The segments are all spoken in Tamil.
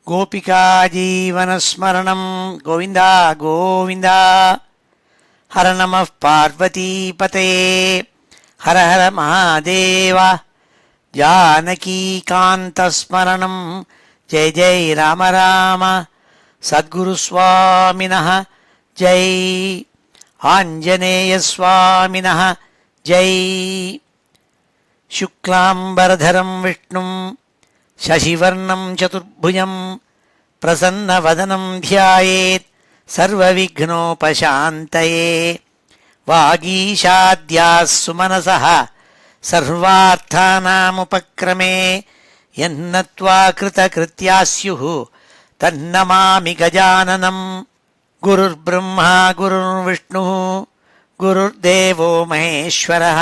गोपिका जीवनस्मरणं गोविन्द गोविन्द। हर नमः पार्वतीपतये हर हर महादेव। जानकीकान्तस्मरणं जय जय राम राम। सद्गुरुस्वामिनः जय, आञ्जनेयस्वामिनः जय। शुक्लाम्बरधरं विष्णुं शशिवर्णं चतुर्भुजं प्रसन्नवदनं ध्यायेत् सर्वविघ्नोपशान्तये। वागीशाद्याः सुमनसः सर्वार्थानामुपक्रमे यन्नत्वा कृतकृत्या स्युः तन्नमामि गजाननं। गुरुर्ब्रह्मा गुरुर्विष्णुः गुरुर्देवो महेश्वरः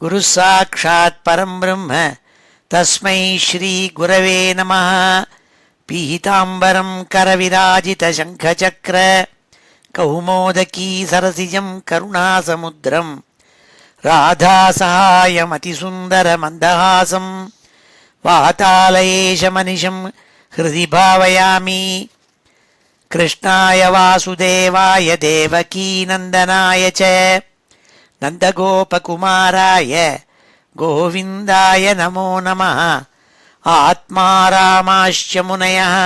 गुरुः साक्षात् परं ब्रह्म तस्मै श्री गुरवे नमः। पीताम्बरं करविराजितशङ्खचक्र कौमोदकी सरसिजं करुणासमुद्रं राधासहायमतिसुन्दरमन्दहासं वातालयेशमनिशं हृदि भावयामि। कृष्णाय वासुदेवाय देवकीनन्दनाय च नन्दगोपकुमाराय गोविन्दाय नमो नमः। आत्मा रामाश्च मुनयः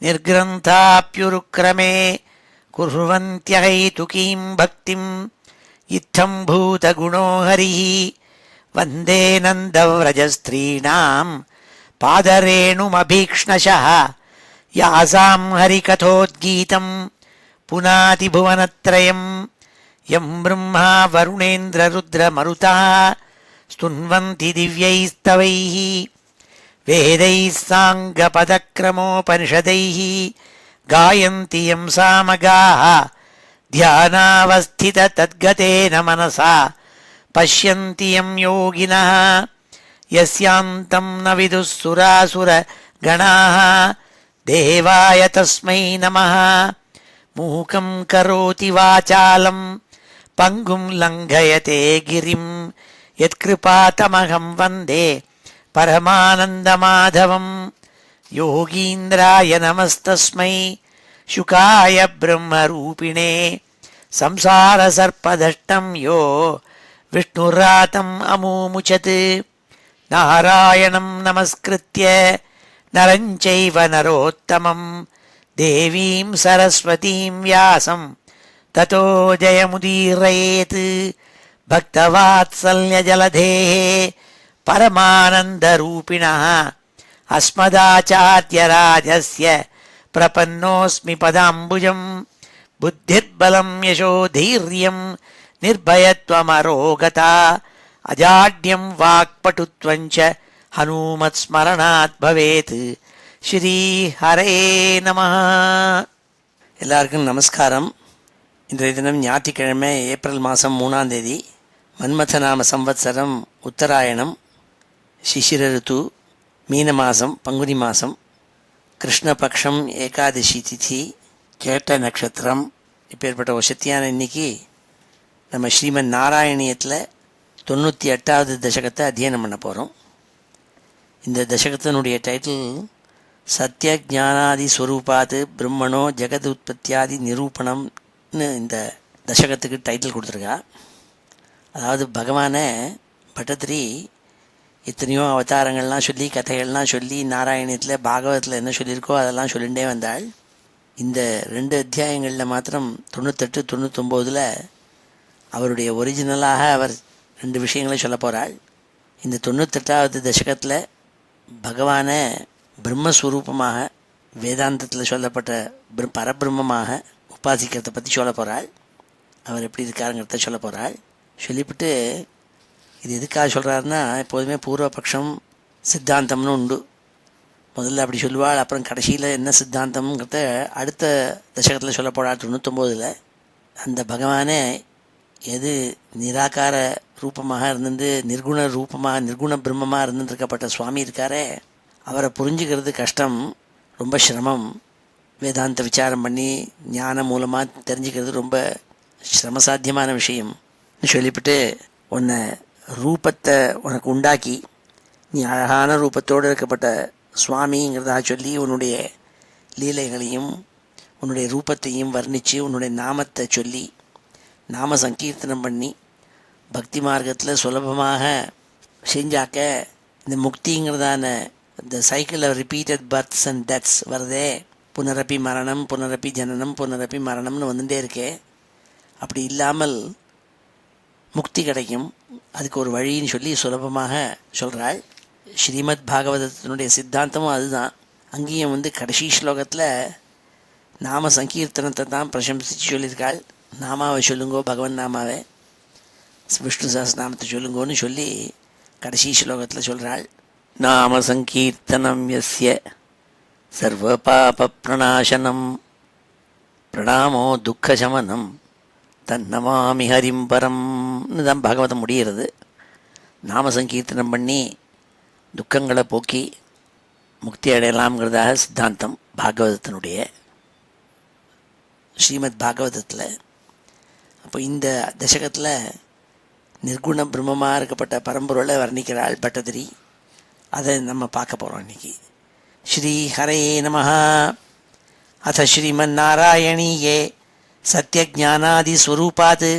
निर्ग्रन्थाप्युरुक्रमे कुर्वन्त्यहैतुकीं भक्तिं इत्थं भूतगुणो हरिः। वन्दे नन्दव्रजस्त्रीणां पादरेणुमभीक्ष्णशः यासां हरिकथोद्गीतं पुनाति भुवनत्रयं। यं ब्रह्मा वरुणेन्द्ररुद्रमरुतः स्तुन्वन्ति दिव्यैस्तवैः वेदैः साङ्गपदक्रमोपनिषदैः गायन्ति यं सामगाः। ध्यानावस्थिततद्गतेन मनसा पश्यन्ति यं योगिनः यस्यान्तं न विदुः सुरासुरगणाः। देवाय तस्मै नमः। मूकं करोति वाचालं पङ्गुं लङ्घयते गिरिं यत्कृपातमहं वन्दे परमानन्दमाधवं। योगीन्द्राय नमस्तस्मै शुकाय ब्रह्मरूपिणे संसारसर्पदष्टं यो विष्णुरातम् अमूमुचत्। नारायणं नमस्कृत्य नरं चैव नरोत्तमं देवीं सरस्वतीं व्यासं ततो जयमुदीरयेत्। भक्तवात्सल्यजलधेः परमानन्दरूपिणः अस्मदाचार्यराजस्य प्रपन्नोऽस्मि पदाम्बुजं। बुद्धिर्बलं यशोधैर्यं निर्भयत्वमरोगता अजाड्यं वाक्पटुत्वं च हनुमत्स्मरणात् भवेत्। ஸ்ரீ ஹரே நம. எல்லாருக்கும் நமஸ்காரம். இன்றைய தினம் ஞாயிற்றுக்கிழமை ஏப்ரல் மாதம் 3ஆம் தேதி. மன்மதநாம சம்வத்சரம் உத்தராயணம், சிசிர ருத்து, மீன மாதம், பங்குனி மாதம், கிருஷ்ணபக்ஷம், ஏகாதசி திதி, கேட்ட நட்சத்திரம். இப்பேற்பட்ட ஒரு சக்தியான இன்னைக்கு நம்ம ஸ்ரீமன் நாராயணியத்தில் 98வது தசகத்தை அத்தியனம் பண்ண போகிறோம். இந்த தசகத்தினுடைய டைட்டில் சத்ய ஜானாதி ஸ்வரூபாத் பிரம்மணோ ஜெகத் உற்பத்தியாதி நிரூபணம்னு இந்த தசகத்துக்கு டைட்டில் கொடுத்துருக்கா. அதாவது பகவானை பட்டத்திரி எத்தனையோ அவதாரங்கள்லாம் சொல்லி கதைகள்லாம் சொல்லி நாராயணியத்தில் பாகவதத்தில் என்ன சொல்லியிருக்கோ அதெல்லாம் சொல்லிகிட்டே வந்தாள். இந்த 2 அத்தியாயங்களில் மாத்திரம் 98, 99 அவருடைய ஒரிஜினலாக அவர் 2 விஷயங்களை சொல்ல போகிறாள். இந்த 98வது தசகத்தில் பகவானை பிரம்மஸ்வரூபமாக வேதாந்தத்தில் சொல்லப்பட்ட பரபிரம்மமாக உபாசிக்கிறத பற்றி சொல்ல போகிறாள். அவர் எப்படி இருக்காருங்கிறத சொல்ல போகிறாள். சொல்லிவிட்டு இது எதுக்காக சொல்கிறாருன்னா, எப்போதுமே பூர்வபக்ஷம் சித்தாந்தம்னு உண்டு. முதல்ல அப்படி சொல்லுவாள், அப்புறம் கடைசியில் என்ன சித்தாந்தம்ங்கிறத அடுத்த தசகத்தில் சொல்ல போகிறாள் 99. அந்த பகவானே எது நிராகார ரூபமாக இருந்துட்டு நிர்குண ரூபமாக நிர்குண பிரம்மமாக இருந்துருக்கப்பட்ட சுவாமி இருக்காரே, அவரை புரிஞ்சுக்கிறது கஷ்டம், ரொம்ப சிரமம். வேதாந்த விசாரம் பண்ணி ஞானம் மூலமாக தெரிஞ்சுக்கிறது ரொம்ப சிரமசாத்தியமான விஷயம் சொல்லிவிட்டு, உன்னை ரூபத்தை உனக்கு உண்டாக்கி நீ அழகான ரூபத்தோடு இருக்கப்பட்ட சுவாமிங்கிறதா சொல்லி உன்னுடைய லீலைகளையும் உன்னுடைய ரூபத்தையும் வர்ணித்து உன்னுடைய நாமத்தை சொல்லி நாம சங்கீர்த்தனம் பண்ணி பக்தி மார்க்கத்தில் சுலபமாக செஞ்சாக்க இந்த முக்திங்கிறதான இந்த cycle of repeated births and deaths வருதே, புனரப்பி மரணம் புனரப்பி ஜனனம் புனரப்பி மரணம்னு வந்துட்டே இருக்கே, அப்படி இல்லாமல் முக்தி கிடைக்கும். அதுக்கு ஒரு வழின்னு சொல்லி சுலபமாக சொல்கிறாள். ஸ்ரீமத் பாகவதத்தினுடைய சித்தாந்தமும் அதுதான். அங்கேயும் கடைசி ஸ்லோகத்தில் நாம சங்கீர்த்தனத்தை தான் பிரசம்சித்து சொல்லியிருக்காள். நாமாவை சொல்லுங்கோ, பகவன் நாமாவை, விஷ்ணு சஹஸ்ரநாமத்தை சொல்லுங்கோன்னு சொல்லி கடைசி ஸ்லோகத்தில் சொல்கிறாள். நாம சங்கீர்த்தனம் யஸ்ய சர்வ பாப பிரணாசனம் பிரணாமோ துக்கசமனம் தன்னமாமி ஹரிம் பரம்னு தான் பாகவதம் முடிகிறது. நாம சங்கீர்த்தனம் பண்ணி துக்கங்களை போக்கி முக்தி அடையலாம்ங்கிறதாக சித்தாந்தம் பாகவதத்தினுடைய ஸ்ரீமத் பாகவதத்தில். அப்போ இந்த தசகத்தில் நிர்குண பிரம்மமாக இருக்கப்பட்ட பரம்பொருளை வர்ணிக்கிறாள் பட்டதிரி. அதை நம்ம பார்க்க போகிறோம் இன்றைக்கி. ஸ்ரீ ஹரே நமஹ. அத ஸ்ரீமன்னாராயணீயே சத்யஜானாதிஸ்வரூபாத்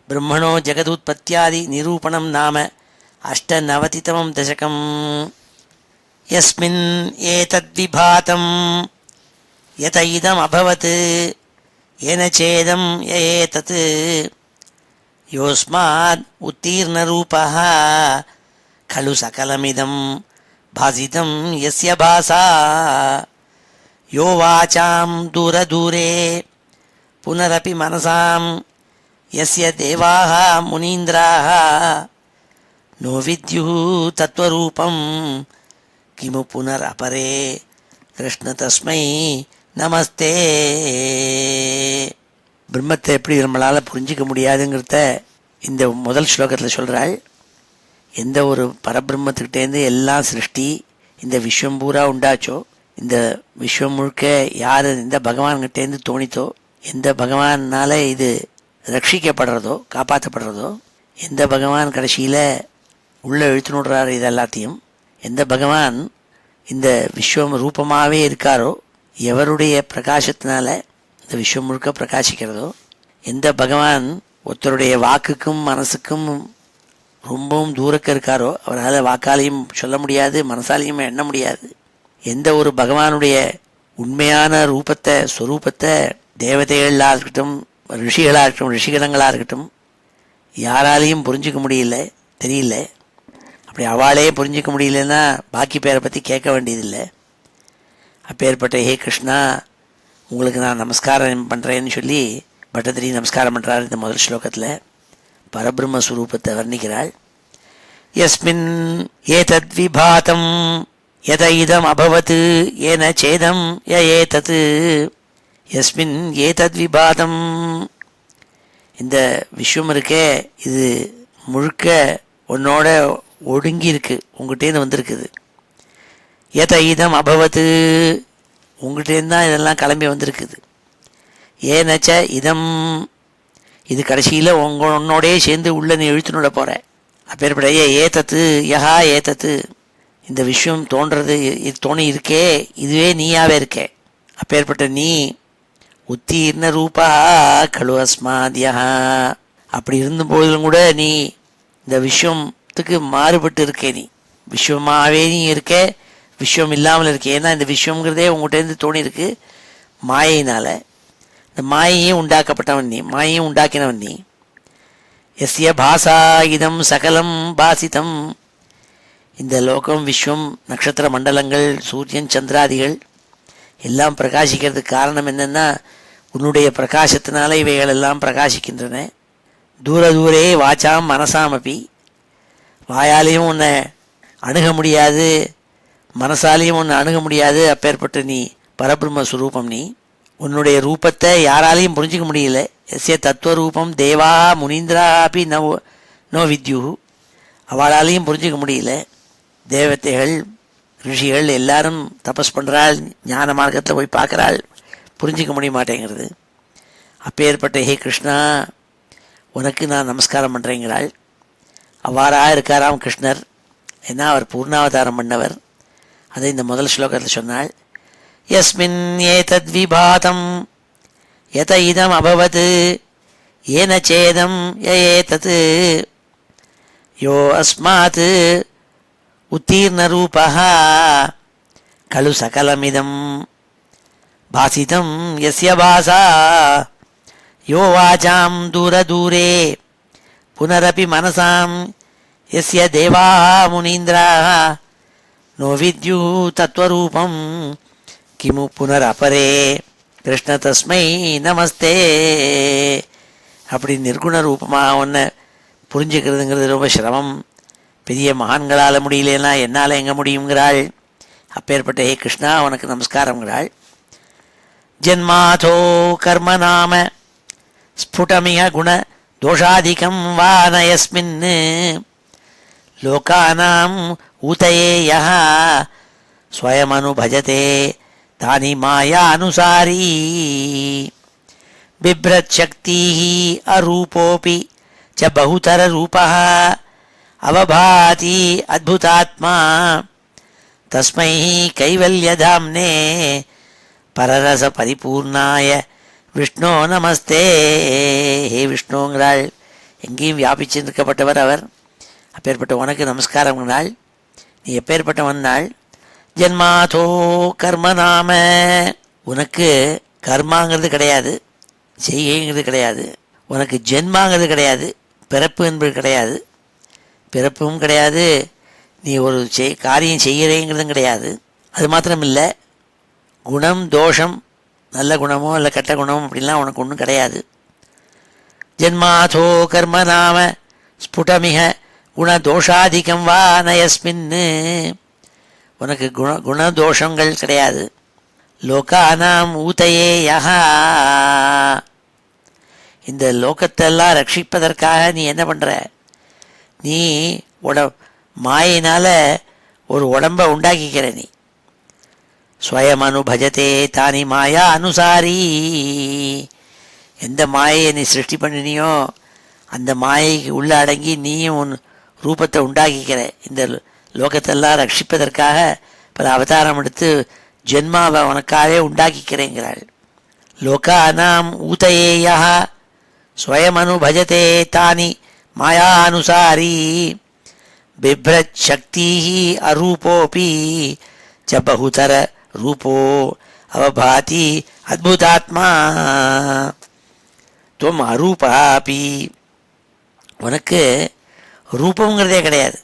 பிரம்மணோ ஜெகதுத்பத்யாதி நிரூபணம் நாம அஷ்டநவதிதமம் தசகம். யஸ்மின் ஏதத்விபாதம் யத இதம் அபவத் ஏன சேதம் ஏதத் யோஸ்மாத் உத்தீர்ணரூபः खलु सकलमिदं भासितं यस्य भासा यो वाचां दूरदूरे पुनरपि मनसां यस्य देवाः मुनीन्द्राः नो विद्युः तत्त्वरूपं किमु पुनरपरे कृष्ण तस्मै நமஸ்தே. பிரம்மத்தை எப்படி நம்மளால் புரிஞ்சிக்க முடியாதுங்கிறத இந்த முதல் ஸ்லோகத்தில் சொல்கிறாள். எந்த ஒரு பரபிரம்மத்துக்கிட்டேருந்து எல்லா சிருஷ்டி இந்த விஸ்வம் பூரா உண்டாச்சோ, இந்த விஸ்வம் முழுக்க யார் எந்த பகவான்கிட்டேருந்து தோணித்தோ, எந்த பகவானால் இது ரட்சிக்கப்படுறதோ காப்பாற்றப்படுறதோ, எந்த பகவான் கடைசியில் உள்ளே இழுத்து நோடுறாரு இது எல்லாத்தையும், எந்த பகவான் இந்த விஸ்வம் ரூபமாகவே இருக்காரோ, எவருடைய பிரகாசத்தினால இந்த விஸ்வம் முழுக்க பிரகாசிக்கிறதோ, எந்த பகவான் ஒருத்தருடைய வாக்குக்கும் மனசுக்கும் ரொம்பவும் தூரக்க இருக்காரோ, அவரால் வாக்காலையும் சொல்ல முடியாது, மனசாலையும் எண்ண முடியாது, எந்த ஒரு பகவானுடைய உண்மையான ரூபத்தை ஸ்வரூபத்தை தேவதைகளாக இருக்கட்டும் ரிஷிகளாக இருக்கட்டும் ரிஷிகணங்களாக இருக்கட்டும் யாராலையும் புரிஞ்சிக்க முடியல, தெரியல. அப்படி அவளே புரிஞ்சிக்க முடியலன்னா பாக்கி பேரை பற்றி கேட்க வேண்டியதில்லை. அப்பேற்பட்ட ஹே கிருஷ்ணா உங்களுக்கு நான் நமஸ்காரம் பண்ணுறேன்னு சொல்லி பட்டதிரி நமஸ்காரம் பண்ணுறார். இந்த முதல் ஸ்லோகத்தில் பரபிரம்மஸ்வரூபத்தை வர்ணிக்கிறாள். யஸ்மின் ஏதத்விபாதம் யத இதம் அபவத் ஏன சேதம் ய ஏதத். யஸ்மின் ஏதத்விபாதம், இந்த விஸ்வம் இருக்கே இது முழுக்க உன்னோட ஒடுங்கி இருக்கு, உங்கள்கிட்டேருந்து வந்திருக்குது. யத இதம் அபவத், உங்கள்கிட்டேருந்து தான் இதெல்லாம் கிளம்பி வந்திருக்குது. ஏனச்ச இதம், இது கடைசியில் உன்னோடே சேர்ந்து உள்ள நீ இழுத்துனுட போகிற. அப்பேற்பட்ட ஏதத்து யஹா ஏதத்து, இந்த விஷயம் தோன்றது இது தோணி இருக்கே இதுவே நீயாவே இருக்கே. அப்பேற்பட்ட நீ உத்தீர்ண ரூபா கலு அஸ்மாத்யா, அப்படி இருந்தபோதிலும் கூட நீ இந்த விஷயத்துக்கு மாறுபட்டு இருக்கே. நீ விஸ்வமாகவே நீ இருக்கே, விஸ்வம் இல்லாமல் இருக்கே. ஏன்னா இந்த விஸ்வங்கிறதே உங்கள்கிட்டேருந்து தோணி இருக்கு மாயினால். இந்த மாயையும் உண்டாக்கப்பட்டவன் நீ, மாயையும் உண்டாக்கினவன் நீ. எஸ்ய பாசா இதம் சகலம் பாசிதம், இந்த லோகம் விஸ்வம் நட்சத்திர மண்டலங்கள் சூரியன் சந்திராதிகள் எல்லாம் பிரகாசிக்கிறதுக்கு காரணம் என்னென்னா உன்னுடைய பிரகாசத்தினால இவைகள் எல்லாம் பிரகாசிக்கின்றன. தூர தூரே வாச்சாம் மனசாமப்பி, வாயாலையும் உன்னை அணுக முடியாது, மனசாலையும் உன்னை அணுக முடியாது. அப்பேற்பட்ட நீ பரபிரம்மஸ்வரூபம். நீ உன்னுடைய ரூபத்தை யாராலையும் புரிஞ்சிக்க முடியல. எஸ்ய தத்துவரூபம் தேவா முனீந்திரா அப்படி நோ வித்யு, அவளாலையும் புரிஞ்சிக்க முடியல. தேவதைகள் ரிஷிகள் எல்லாரும் தபஸ் பண்ணுறாள், ஞான மார்க்கத்தில் போய் பார்க்குறாள், புரிஞ்சிக்க முடிய மாட்டேங்கிறது. அப்பேற்பட்ட ஹே கிருஷ்ணா உனக்கு நான் நமஸ்காரம் பண்ணுறேங்கிறாள். அவ்வாறாக இருக்காராம் கிருஷ்ணர். ஏன்னா அவர் பூர்ணாவதாரம் பண்ணவர். அதை இந்த முதல் ஸ்லோகத்தில் சொன்னாள். யஸ்மின் ஏதத் விபாதம் யத இதம் அபவத் ஏன சேதம் ஏதத் யோ அஸ்மாத் உத்தீர்ணரூபः கலு சகலமிதம் பாசிதம் யஸ்ய பாசா யோ வாசாம் தூரதூரே புனரபி மனசாம் யஸ்ய தேவாः முனீந்திராः நோ வித்யு தத்வரூபம் கிமு புனரபரே கிருஷ்ண தஸ்மை நமஸ்தே. அப்படி நிர்குண ரூபமாக ஒன்று புரிஞ்சுக்கிறதுங்கிறது ரொம்ப சிரமம். பெரிய மகான்களால் முடியலன்னா என்னால் எங்கே முடியுங்கிறாள். அப்பேற்பட்ட ஹே கிருஷ்ணா உனக்கு நமஸ்காரங்கிறாள். ஜன்மாதோ கர்ம நாம ஸ்புடமிய குண தோஷாதிகம் வா நயஸ்மின் லோகானாம் ஊதயே யஹ ஸ்வயமனுபஜதே தானி மாயா அனுசாரி பிப்ரத் சக்திः அரூபோபி ச பகுதர ரூபः அவபாதி அத்புதாத்மா தஸ்மை கைவல்யதாம்னே பரரச பரிபூர்ணாய விஷ்ணோ நமஸ்தே. ஹே விஷ்ணுங்கிறாள். எங்கேயும் வியாபிச்சிருக்கப்பட்டவர் அவர். அப்பேற்பட்ட உனக்கு நமஸ்காரங்கிறாள். நீ எப்பேற்பட்டவன்னாள்? ஜன்மாதோ கர்ம நாம, உனக்கு கர்மாங்கிறது கிடையாது, செய்கைங்கிறது கிடையாது. உனக்கு ஜென்மாங்கிறது கிடையாது, பிறப்பு என்பது கிடையாது. பிறப்பும் கிடையாது, நீ ஒரு காரியம் செய்கிறேங்கிறதும் கிடையாது. அது மாத்திரம் இல்லை, குணம் தோஷம், நல்ல குணமோ இல்லை கெட்ட குணமோ அப்படின்லாம் உனக்கு ஒன்றும் கிடையாது. ஜன்மாதோ கர்ம நாம ஸ்புடமிக குணதோஷாதிகம் வா நயஸ்மின், உனக்கு குணதோஷங்கள் கிடையாது. லோகானாம் ஊதையே யஹா, இந்த லோகத்தெல்லாம் ரட்சிப்பதற்காக நீ என்ன பண்ணுற? நீ மாயினால் ஒரு உடம்பை உண்டாக்கிக்கிற. நீ ஸ்வயம் அனுபஜதே தானி மாயா அனுசாரி, எந்த மாயையை நீ சிருஷ்டி பண்ணினியோ அந்த மாயைக்கு உள்ள அடங்கி நீயும் உன் ரூபத்தை உண்டாக்கிக்கிற. இந்த லோகத்தெல்லாம் ரட்சிப்பதற்காக பல அவதாரம் எடுத்து ஜென்மாவை உனக்காகவே உண்டாக்கிக்கிறேங்கிறாள். லோகானாம் ஊதயேயா ஸ்வயம் அனுபஜதே தானி மாயா அனுசாரி பிப்ரத் சக்தி அரூபோபி ச பகுதர ரூபோ அவபாதி அத்புதாத்மா துவம் அரூபாபி, உனக்கு ரூபங்கிறதே கிடையாது,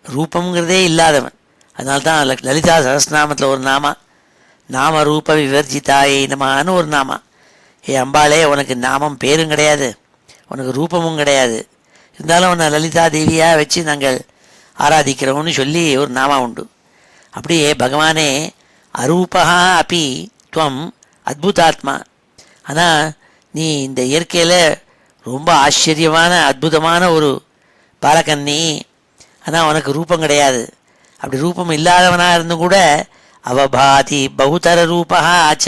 ரூபங்கிறதே இல்லாதவன். அதனால்தான் லலிதா சஹஸ்ரநாமத்தில் ஒரு நாம ரூப விவர்ஜிதாயை நமன்னு ஒரு நாமா. ஏ அம்பாளே, உனக்கு நாமம் பேரும் கிடையாது, உனக்கு ரூபமும் கிடையாது, இருந்தாலும் உன்னை லலிதா தேவியாக வச்சு நாங்கள் ஆராதிக்கிறோம்னு சொல்லி ஒரு நாமா உண்டு. அப்படியே பகவானே அரூபா அப்பி துவம் அத்புதாத்மா. ஆனால் நீ இந்த இயற்கையில் ரொம்ப ஆச்சரியமான அற்புதமான ஒரு பாலகன் நீ. ஆனால் உனக்கு ரூபம் கிடையாது. அப்படி ரூபம் இல்லாதவனாக இருந்தும் கூட அவபாதி பகுதர ரூபா ஆச்ச,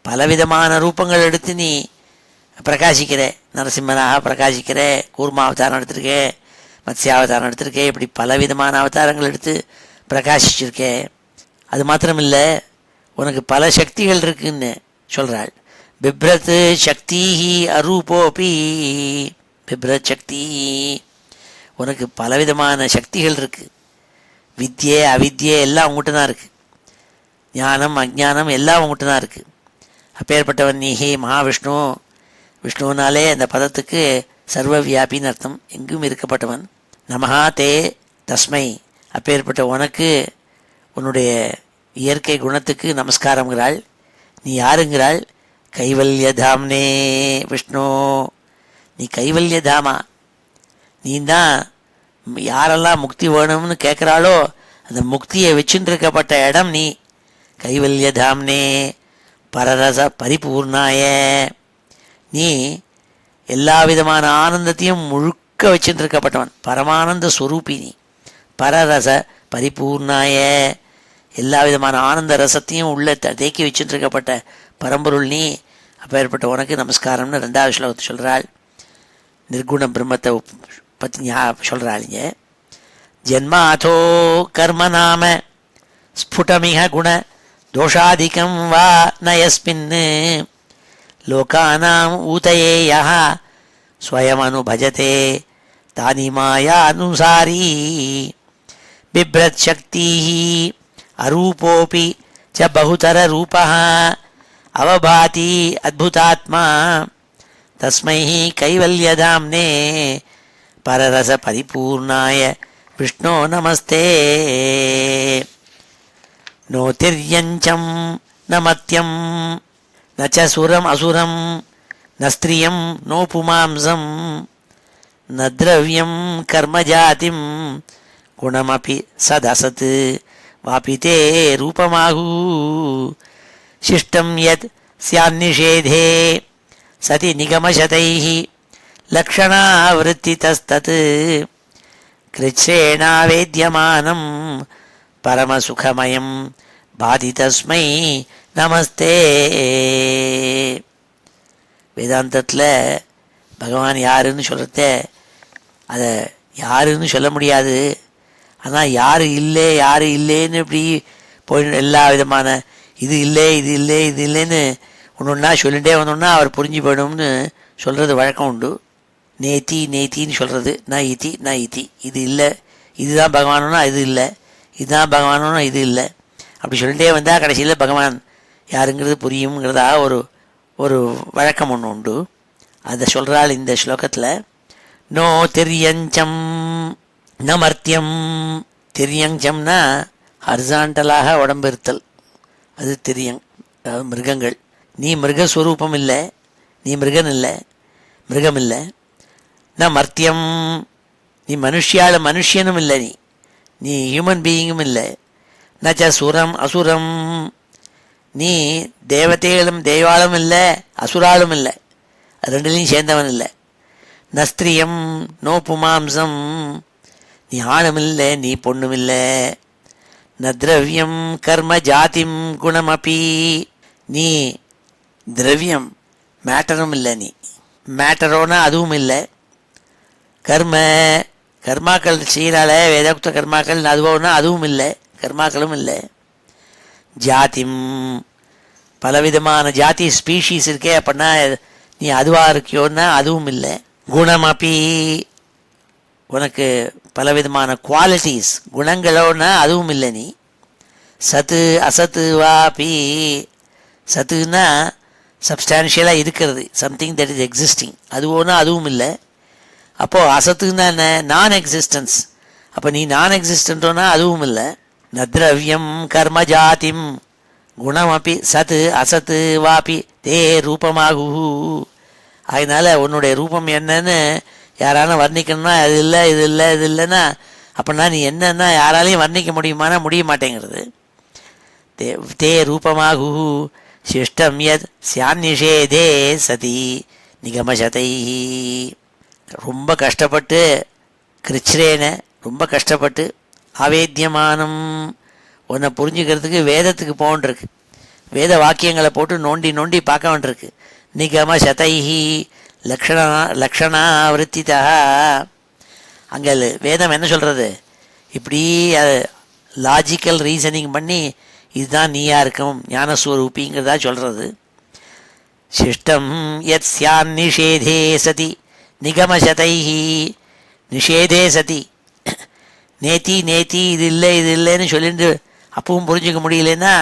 பலவிதமான ரூபங்கள் எடுத்து நீ பிரகாசிக்கிற. நரசிம்மனாக பிரகாசிக்கிற, கூர்மா அவதாரம் எடுத்திருக்கே, மத்ஸ்யாவதாரம் எடுத்திருக்கே, இப்படி பலவிதமான அவதாரங்கள் எடுத்து பிரகாசிச்சிருக்கே. அது மாத்திரமில்லை, உனக்கு பல சக்திகள் இருக்குன்னு சொல்கிறாள். பிப்ரத் சக்தி அரூபோபி, பிப்ரத் சக்தி, உனக்கு பலவிதமான சக்திகள் இருக்குது. வித்யே அவித்யே எல்லாம் உங்கள்கிட்ட தான் இருக்குது. ஞானம் அஜ்ஞானம் எல்லாம் உங்கள்கிட்ட தான் இருக்குது. அப்பேற்பட்டவன் நீ ஹே மகாவிஷ்ணு. விஷ்ணுனாலே அந்த பதத்துக்கு சர்வ வியாபின்னு அர்த்தம், எங்கும் இருக்கப்பட்டவன். நமஹா தே தஸ்மை, அப்பேற்பட்ட உனக்கு உன்னுடைய இயற்கை குணத்துக்கு நமஸ்காரங்கிறாள். நீ யாருங்கிறாள்? கைவல்யதாம்னே விஷ்ணு, நீ கைவல்யதாமா. நீ தான் யாரெல்லாம் முக்தி வேணும்னு கேட்குறாளோ அந்த முக்தியை வச்சுட்டு இருக்கப்பட்ட இடம் நீ. கைவல்யதாம்னே பரரச பரிபூர்ணாய, நீ எல்லா விதமான ஆனந்தத்தையும் முழுக்க வச்சுட்டு இருக்கப்பட்டவன், பரமானந்த ஸ்வரூபி நீ. பரரச பரிபூர்ணாய, எல்லா விதமான ஆனந்த ரசத்தையும் உள்ள தேக்கி வச்சுட்டு இருக்கப்பட்ட பரம்பொருள் நீ. அப்பேற்பட்ட உனக்கு நமஸ்காரம்னு 2வது ஸ்லோகத்தை சொல்கிறாள். நிர்குண பிரம்மத்தை பற்றி சொல்கிறாளிங்க. ஜென்மாதோ கர்ம நாம ஸ்புடமிக குண தோஷாதிகம் வா ந யஸ்மின் லோகானாம் ஊதயே யஹ ஸ்வயமனுபஜதே தானி மாயானுசாரி பிப்ரத் சக்திः அரூபோபி ச பகுதர ரூபः அவபாதி அத்புதாத்மா தஸ்மை கைவல்யதாம்னே பரரச பரிபூர்ணாய விஷ்ணோ நமஸ்தே. நோ திர்யஞ்சம் ந மத்யம் ந ச சுரம் அசுரம் ந ஸ்திரியம் நோ புமாம்சம் ந திரவியம் கர்மஜாதிம் குணமபி சதசத் வாபி தே ரூபமாஹு சிஷ்டம் யத் ஸ்யான்னிஷேதே சதி நிகமசதைः லக்ஷணாவிருத்திதஸ்தத் கிருச்ரேணாவேத்யமானம் பரமசுகமயம் பாதி தஸ்மை நமஸ்தே. வேதாந்தத்தில் பகவான் யாருன்னு சொல்கிறத அதை யாருன்னு சொல்ல முடியாது. ஆனால் யார் இல்லை யார் இல்லைன்னு இப்படி போய் எல்லா விதமான இது இல்லை இது இல்லை இது இல்லைன்னு ஒன்று ஒன்றா சொல்லிகிட்டே வந்தோம்னா அவர் புரிஞ்சு போயிடும்னு சொல்கிறது வழக்கம் உண்டு. நேத்தி நேத்தின்னு சொல்கிறது நான் இத்தி நான் இத்தி, இது இல்லை இதுதான் பகவானுன்னா இது இல்லை, இதுதான் பகவானுன்னா இது இல்லை, அப்படி சொல்லிகிட்டே வந்தால் கடைசியில் பகவான் யாருங்கிறது புரியுங்கிறதா ஒரு ஒரு வழக்கம் ஒன்று உண்டு. அதை சொல்கிறாள் இந்த ஸ்லோகத்தில். நோ திரியஞ்சம் ந மர்த்தியம். திரியஞ்சம்னா ஹரிசாண்டலாக உடம்பு இருத்தல், அது திரியங், அதாவது மிருகங்கள். நீ மிருகஸ்வரூபம் இல்லை, நீ மிருகன் இல்லை, மிருகம் இல்லை. ந மர்த்தியம், நீ மனுஷியனும் இல்லை, நீ ஹியூமன் பீயிங்கும் இல்லை. நச்ச சுரம் அசுரம், நீ தேவதைகளும் தெய்வாலும் இல்லை, அசுராலும் இல்லை, ரெண்டுலையும் சேர்ந்தவன் இல்லை. நஸ்திரியம் நோ புமாம்சம், நீ ஆணும் இல்லை நீ பொண்ணும் இல்லை. ந திரவியம் கர்ம ஜாதிம் குணமபி, நீ திரவியம் மேட்டரும் இல்லை, நீ மேட்டரோனா அதுவும் இல்லை. கர்மாக்கள் செய்கிறால வேதோக்த கர்மாக்கள் அதுவோன்னா அதுவும் இல்லை, கர்மாக்களும் இல்லை. ஜாதிம், பலவிதமான ஜாதி ஸ்பீஷீஸ் இருக்கே, அப்படின்னா நீ அதுவாக இருக்கியோன்னா அதுவும் இல்லை. குணமபி, உனக்கு பலவிதமான குவாலிட்டிஸ் குணங்களோன்னா அதுவும் இல்லை நீ. சத்து அசத்து வாபி, சத்துன்னா சப்ஸ்டான்ஷியலாக இருக்கிறது, சம்திங் தட் இஸ் எக்ஸிஸ்டிங், அதுவோன்னா அதுவும் இல்லை. அப்போது அசத்துன்னா என்ன, நான் எக்ஸிஸ்டன்ஸ், அப்போ நீ நான் எக்ஸிஸ்டன்ட்டோன்னா அதுவும் இல்லை. நத்ரவியம் கர்ம ஜாதிம் குணமபி சத்து அசத்து வாபி தே ரூபமாகு. அதனால் உன்னுடைய ரூபம் என்னன்னு யாராலும் வர்ணிக்கணும்னா அது இல்லை இது இல்லை இது இல்லைன்னா அப்படின்னா நீ என்னன்னா யாராலையும் வர்ணிக்க முடியுமானா முடிய மாட்டேங்கிறது. தே ரூபமாகு சிஷ்டம் யத் ஸ்யான்னிஷேதே சதி நிகமசதை. ரொம்ப கஷ்டப்பட்டு கிருச்ரேன, ரொம்ப கஷ்டப்பட்டு ஆவேத்தியமானம், உன்னை புரிஞ்சுக்கிறதுக்கு வேதத்துக்கு போகன்றிருக்கு, வேத வாக்கியங்களை போட்டு நோண்டி நோண்டி பார்க்க வேண்டியிருக்கு. நிகமசதைஹி லக்ஷணாவிருத்திதா. அங்கே வேதம் என்ன சொல்கிறது, இப்படி லாஜிக்கல் ரீசனிங் பண்ணி இதுதான் நீயா இருக்கும் ஞானஸ்வரூபிங்கிறதா சொல்கிறது. சிஷ்டம் யத் ஸ்யான் நிஷேதே சதி நிகமசதைஹி, நிஷேதே சதி, நேத்தி நேத்தி இது இல்லை இது இல்லைன்னு சொல்லிட்டு அப்பவும் புரிஞ்சுக்க முடியலன்னா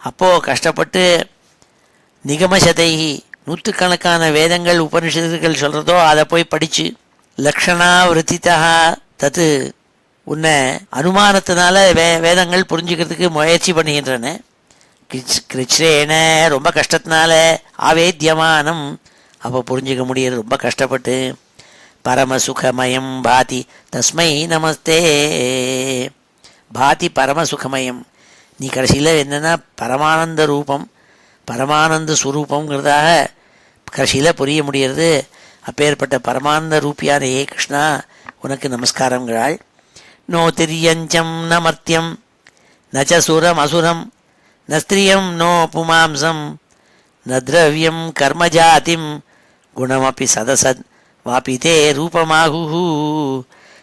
அப்போது கஷ்டப்பட்டு நிகமசதைஹி, நூற்றுக்கணக்கான வேதங்கள் உபனிஷத்துகள் சொல்கிறதோ அதை போய் படித்து லக்ஷணாவிருத்திதா தத்து, உன்னை அனுமானத்தினால வேதங்கள் புரிஞ்சுக்கிறதுக்கு முயற்சி பண்ணுகின்றன. கிருச்ரேன, ரொம்ப கஷ்டத்தினால, ஆவேத்தியமானம், அப்போ புரிஞ்சுக்க முடியாது ரொம்ப கஷ்டப்பட்டு. பரமசுகமயம் பாதி தஸ்மை நமஸ்தே. பாதி பரமசுகமயம், நீ கடைசியில் என்னென்னா பரமானந்த ரூபம் பரமானந்த ஸ்வரூபங்கிறதாக கடைசியில் புரிய முடிகிறது. அப்பேற்பட்ட பரமானந்த ரூபியான ஏ கிருஷ்ணா உனக்கு நமஸ்காரங்கிறாள். நோ திரியஞ்சம் ந மர்த்தியம் நச்ச சுரம் அசுரம் ந ஸ்திரியம் நோ புமாம்சம் ந திரவியம் கர்மஜாதிம் குணமபி சதசத் வாபி தே ரூபமாகு.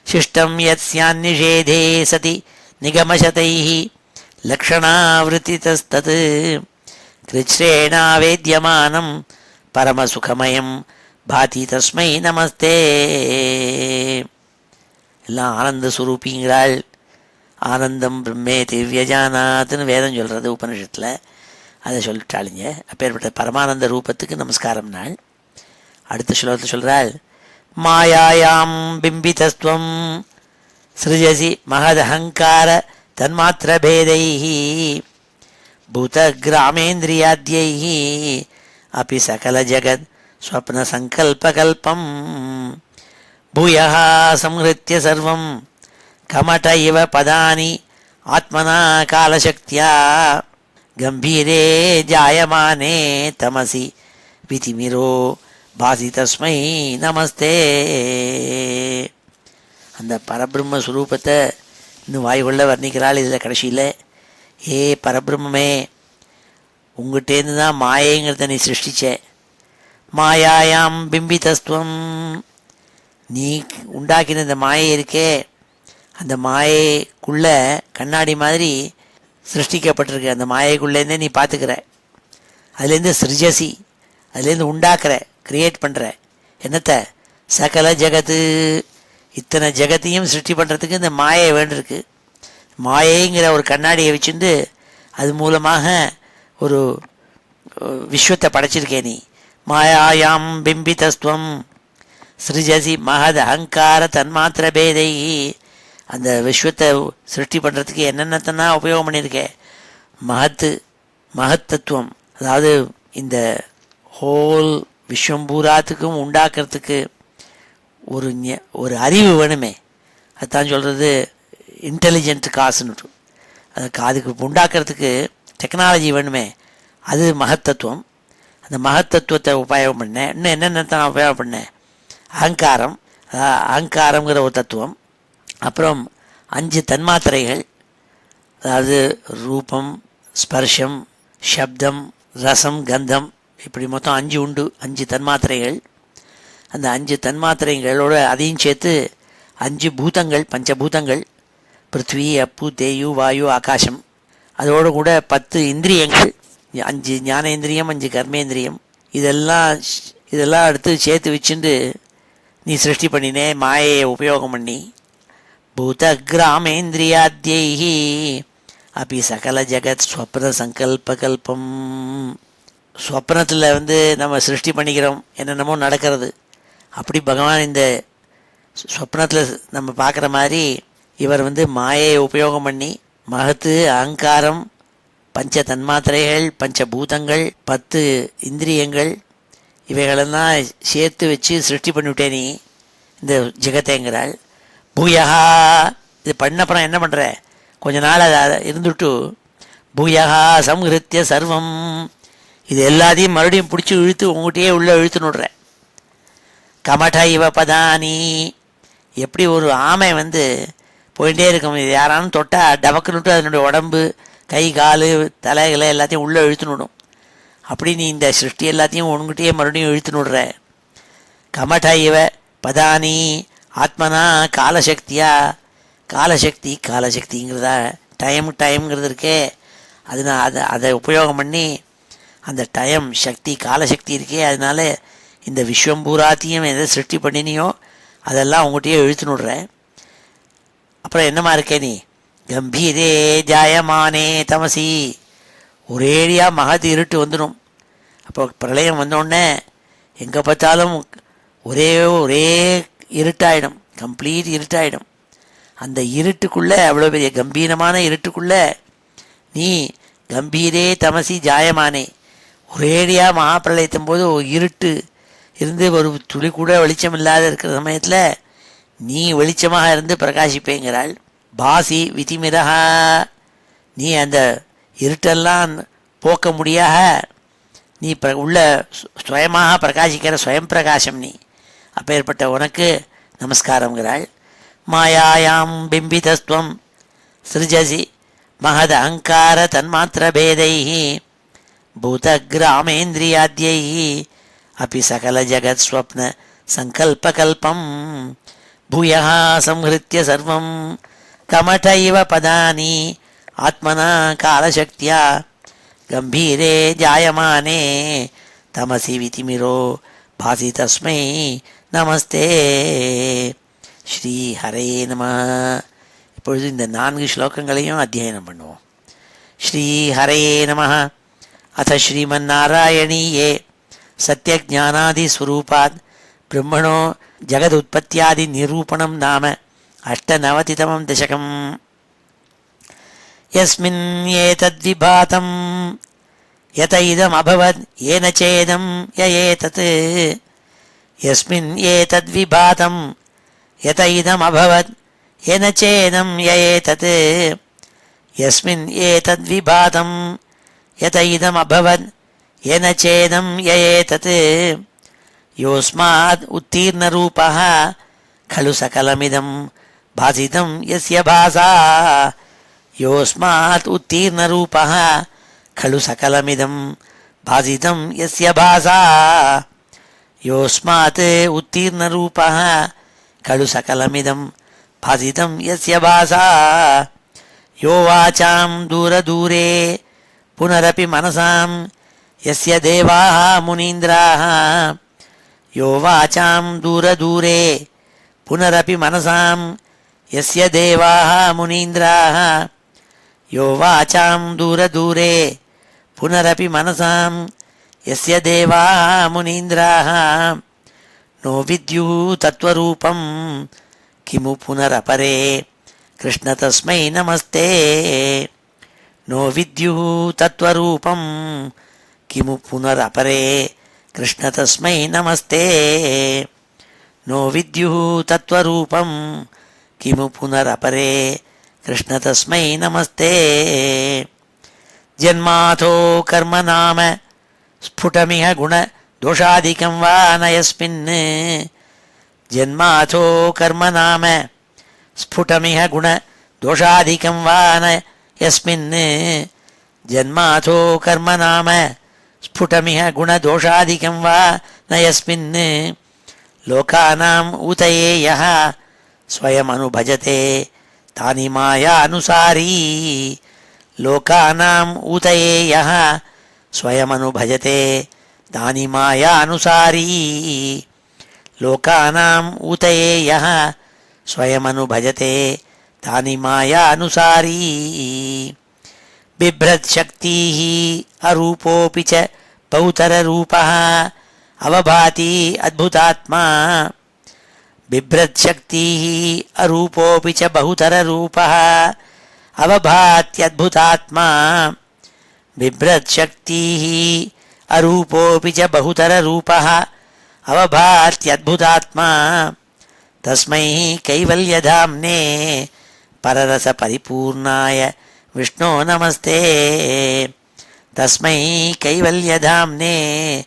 சிஷ்டம் யத் ஸ்யான்னிஷேதே சதி நிகமசதைஹி லக்ஷணாவிருத்திதஸ்தத் கிருச்ரேணாவேத்யமானம் பரமசுகமயம் பாதி தஸ்மை நமஸ்தே. எல்லாம் ஆனந்த சுரூபிங்கிறாள். ஆனந்தம் பிரம்மே திவ்யஜானாத்னு வேதம் சொல்கிறது உபனிஷத்தில். அதை சொல்லிட்டாளுங்க. அப்பேற்பட்ட பரமானந்த ரூபத்துக்கு நமஸ்காரம் நாள். அடுத்த ஸ்லோகத்தில் சொல்கிறாள், மாயாயாம் பிம்பிதஸ்துவம் சிருஜசி மகதஹங்கார தன்மாத்திரபேதைஹி பூதகிராமேந்திரியாத்யைஹி அபி சகல ஜகத் ஸ்வப்ன சங்கல்பகல்பம் பூயः சம்ஹ்ருத்ய சர்வம் கமட இவ பதானி ஆத்மனா காலசக்தியா கம்பீரே ஜாயமானே தமசி விதிமிரோ பாசி தஸ்மை நமஸ்தே. அந்த பரபிரம்ம ஸ்வரூபத்தை இன்னும் வாய்கொள்ள வர்ணிக்கிறாள் இதில் கடைசியில். ஏ பரபிரம்மே, உங்கள்கிட்டேருந்து தான் மாயைங்கிறத நீ சிருஷ்டிச்ச. மாயாயாம் பிம்பிதஸ்துவம், நீ உண்டாக்கின இந்த மாயை இருக்கே, அந்த மாயைக்குள்ள கண்ணாடி மாதிரி சிருஷ்டிக்கப்பட்டிருக்கு. அந்த மாயைக்குள்ளேருந்தே நீ பார்த்துக்கிற. அதுலேருந்து சிருஜசி, அதுலேருந்து உண்டாக்குற, கிரியேட் பண்ணுற. என்னத்தை? சகல ஜகத்து, இத்தனை ஜகத்தையும் சிருஷ்டி பண்ணுறதுக்கு இந்த மாயை வேண்டியிருக்கு. மாயைங்கிற ஒரு கண்ணாடியை வச்சுருந்து அது மூலமாக ஒரு விஸ்வத்தை படைச்சிருக்கே நீ. மாயாயாம் பிம்பிதஸ்துவம் சிருஜசி மகத் அகங்கார தன்மாத்திர பேதை. அந்த விஸ்வத்தை சிருஷ்டி பண்ணுறதுக்கு என்னென்னத்தனா உபயோகம் பண்ணியிருக்கேன். மகத்தத்துவம், அதாவது இந்த ஹோல் விஸ்வம் பூராத்துக்கும் உண்டாக்குறதுக்கு ஒரு அறிவு வேணுமே. அதுதான் சொல்கிறது இன்டெலிஜென்ட் காசுன்னு. அதுக்கு உண்டாக்குறதுக்கு டெக்னாலஜி வேணுமே, அது மகத்தத்துவம். அந்த மகத்தத்துவத்தை உபயோகம் பண்ணேன். இன்னும் என்னென்ன நான் உபயோகம் பண்ணேன்? அகங்காரம், அகங்காரங்கிற ஒரு தத்துவம். அப்புறம் 5 தன்மாத்திரைகள், அதாவது ரூபம், ஸ்பர்ஷம், சப்தம், ரசம், கந்தம், இப்படி மொத்தம் 5 உண்டு. 5 தன்மாத்திரைகள். அந்த 5 தன்மாத்திரைகளோட அதையும் சேர்த்து 5 பூதங்கள், பஞ்சபூதங்கள், பிருத்வி, அப்பு, தேயு, வாயு, ஆகாசம். அதோடு கூட 10 இந்திரியங்கள், 5 ஞானேந்திரியம், 5 கர்மேந்திரியம். இதெல்லாம் எடுத்து சேர்த்து வச்சுட்டு நீ சிருஷ்டி பண்ணினே மாயையை உபயோகம் பண்ணி. பூதகிராமேந்திரியாத்யைஹி அப்படி சகல ஜகத் ஸ்வப்ன சங்கல்பகல்பம். ஸ்வப்னத்தில் நம்ம சிருஷ்டி பண்ணிக்கிறோம், என்னென்னமோ நடக்கிறது. அப்படி பகவான் இந்த ஸ்வப்னத்தில் நம்ம பார்க்குற மாதிரி இவர் மாயையை உபயோகம் பண்ணி மகத்து, அகங்காரம், பஞ்ச தன்மாத்திரைகள், பஞ்சபூதங்கள், 10 இந்திரியங்கள், இவைகளெல்லாம் சேர்த்து வச்சு சிருஷ்டி பண்ணிவிட்டே நீ இந்த ஜெகத்தைங்கிறாள். பூயா, இது பண்ணப்புறம் என்ன பண்ணுற? கொஞ்ச நாள் அதை இருந்துட்டு பூயா சம்ஹிருத்திய சர்வம், இது எல்லாத்தையும் மறுபடியும் பிடிச்சி இழுத்து உங்கள்கிட்டயே உள்ளே இழுத்துனுடுற. கமட இவ பதானி, எப்படி ஒரு ஆமை போயிட்டே இருக்கும், இது யாராலும் தொட்டால் டபக்குன்னுட்டு அதனுடைய உடம்பு, கை, கால், தலைகளை எல்லாத்தையும் உள்ளே இழுத்துனுடும். அப்படி நீ இந்த சிருஷ்டி எல்லாத்தையும் உங்ககிட்டயே மறுபடியும் இழுத்துனுடுற. கமட இவ பதானி ஆத்மனா காலசக்தியா, காலசக்திங்கிறதா டைம்ங்கிறது இருக்கே, அது நான் அதை உபயோகம் பண்ணி அந்த டைம் சக்தி, காலசக்தி இருக்கே, அதனால இந்த விஸ்வம்பூராத்தையும் எதை சிருஷ்டி பண்ணினியோ அதெல்லாம் உங்கள்கிட்டயே இழுத்துனுடுற. அப்புறம் என்னமா இருக்கே நீ? கம்பீரே ஜாயமானே தமசி, ஒரேடியாக மகது இருட்டு வந்துடும். அப்போ பிரளயம் வந்தோடனே எங்கே பார்த்தாலும் ஒரே இருட்டாயிடும், கம்ப்ளீட் இருட்டாயிடும். அந்த இருட்டுக்குள்ளே, அவ்வளோ பெரிய கம்பீரமான இருட்டுக்குள்ளே நீ கம்பீரே தமசி ஜாயமானே, ஒரேடியாக மகாப்பிரளயத்தும் போது இருட்டு இருந்து ஒரு துளி கூட வெளிச்சம் இல்லாத இருக்கிற சமயத்தில் நீ வெளிச்சமாக இருந்து பிரகாசிப்பேங்கிறாள். பாசி விதிமிரஹா, நீ அந்த இருட்டெல்லாம் போக்க முடியாக நீ உள்ள சுயமாக பிரகாசிக்கிற சுயம் பிரகாசம் நீ. அப்பேற்பட்ட உனக்கு நமஸ்காரங்கிறாள். மாயாயாம் பிம்பிதஸ்துவம் சிருஜசி மகத அகங்கார தன்மாத்திர பேதைஹி பூதகிராமேந்திரியாத்யைஹி அப்படி சகல ஜகத் ஸ்வப்ன சங்கல்பகல்பம் பூயா சம்ஹிருத்திய சர்வம் கமட இவ பதானி ஆத்மனா காலசக்தியா கம்பீரே ஜாயமானே தமசி விதிமிரோ பாசி தஸ்மை நமஸ்தே. ஸ்ரீ ஹரே நம. இப்பொழுது இந்த 4 ஸ்லோகங்களையும் அத்தியனம் பண்ணுவோம். ஸ்ரீ ஹரே நம. அத ஸ்ரீமன்னாராயணீயே சத்யஜானாதிஸ்வரூபாத் பிரம்மணோ ஜகதுத்பத்தியாதி நிரூபணம் நாம அஷ்டநவதிதமம் தசகம். யஸ்மின் ஏதத்விபாதம் யத இதம் அபவத் ஏன சேதம் யஏதத். யஸ்மின் ஏதத்விபாதம் யத இதம் அபவத் ஏன சேதம் யஏதத். யஸ்மின் ஏதத்விபாதம் யத இதம் அபவத் ஏன சேதம் யஏதத். யோஸ்மாத் உத்தீர்ணரூபः खलु सकलमिदं भासितं यस्य भासा. योस्मात् उत्तीर्णरूपः खलु सकलमिदं भासितं यस्य भासा. योस्मात् उत्तीर्णरूपः खलु सकलमिदं भासितं यस्य भासा. यो वाचां दूरदूरे पुनरपि मनसां यस्य देवाः मुनीन्द्राः. यो वाचां दूरदूरे पुनरपि मनसां यस्य देवाः मुनीन्द्राः. यो वाचां दूरदूरे पुनरपि मनसां यस्य देवाः मुनीन्द्राः. नो विद्युः तत्त्वरूपं किमु पुनरपरे कृष्ण तस्मै नमस्ते. नो विद्युः तत्त्वरूपं किमु पुनरपरे कृष्ण तस्मै नमस्ते. नो विद्युः तत्त्वरूपं किमु पुनरपरे कृष्ण तस्मै नमस्ते. जन्माथो कर्म नाम स्फुटमिह गुण दोषादिकं वा न यस्मिन्. जन्माथो कर्म नाम स्फुटमिह गुण दोषादिकं वा न यस्मिन्. जन्माथो कर्म नाम स्फुटमिह गुण दोषादिकं वा न यस्मिन्. लोकानाम् ऊतये यः स्वयमनुभजते तानि मायानुसारी. लोकानाम् ऊतये यः स्वयमनुभजते तानि मायानुसारी. लोकानाम् ऊतये यः स्वयमनुभजते तानि मायानुसारी. बिभ्रत्शक्तिः अरूपोऽपि च बहुतररूपः अवभाति अद्भुतात्मा. बिभ्रत्शक्तिः अरूपोऽपि च बहुतररूपः अवभात्यद्भुतात्मा. बिभ्रत्शक्तिः अरूपोऽपि च बहुतररूपः अवभात्यद्भुतात्मा. तस्मै कैवल्यधाम्ने पररसपरिपूर्णाय विष्णो नमस्ते. तस्मै कैवल्यधाम्ने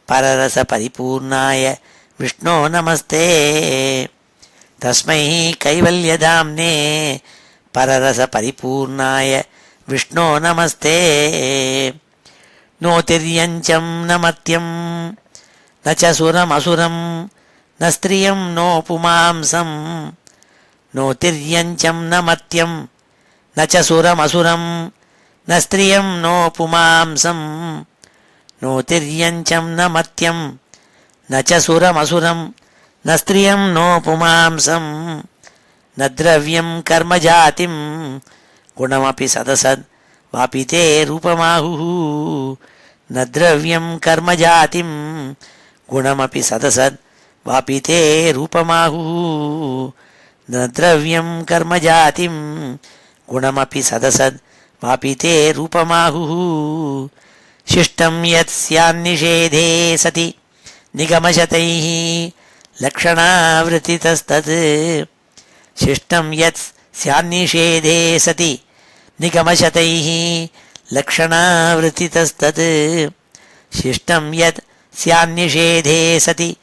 पररसपरिपूर्णाय विष्णो नमस्ते. तस्मै कैवल्यधाम्ने पररसपरिपूर्णाय विष्णो नमस्ते. नोतिर्यञ्चं न मर्त्यं न च सुरमसुरं न स्त्रियं नो पुमांसं. नोतिर्यञ्चं न मर्त्यं न च सुरमसुरं न स्त्रियं नो पुमांसं. नोतिर्यञ्चं न मर्त्यं न च सुरमसुरं न स्त्रियं नो पुमांसं. न द्रव्यं कर्म जातिं गुणमपि सदसद् वापि ते रूपमाहुः. न द्रव्यं कर्म जातिं गुणमपि सदसद् वापि ते रूपमाहुः. न द्रव्यं कर्म जातिं गुणमपि सदसद् वापि ते रूपमाहुः. शिष्टं यत् स्यान्निषेधे सति निगमशतैः लक्षणावृत्तितस्तत्. शिष्टं यत् स्यान्निषेधे सति निगमशतैः लक्षणावृत्तितस्तत्. शिष्टं यत् स्यान्निषेधे सति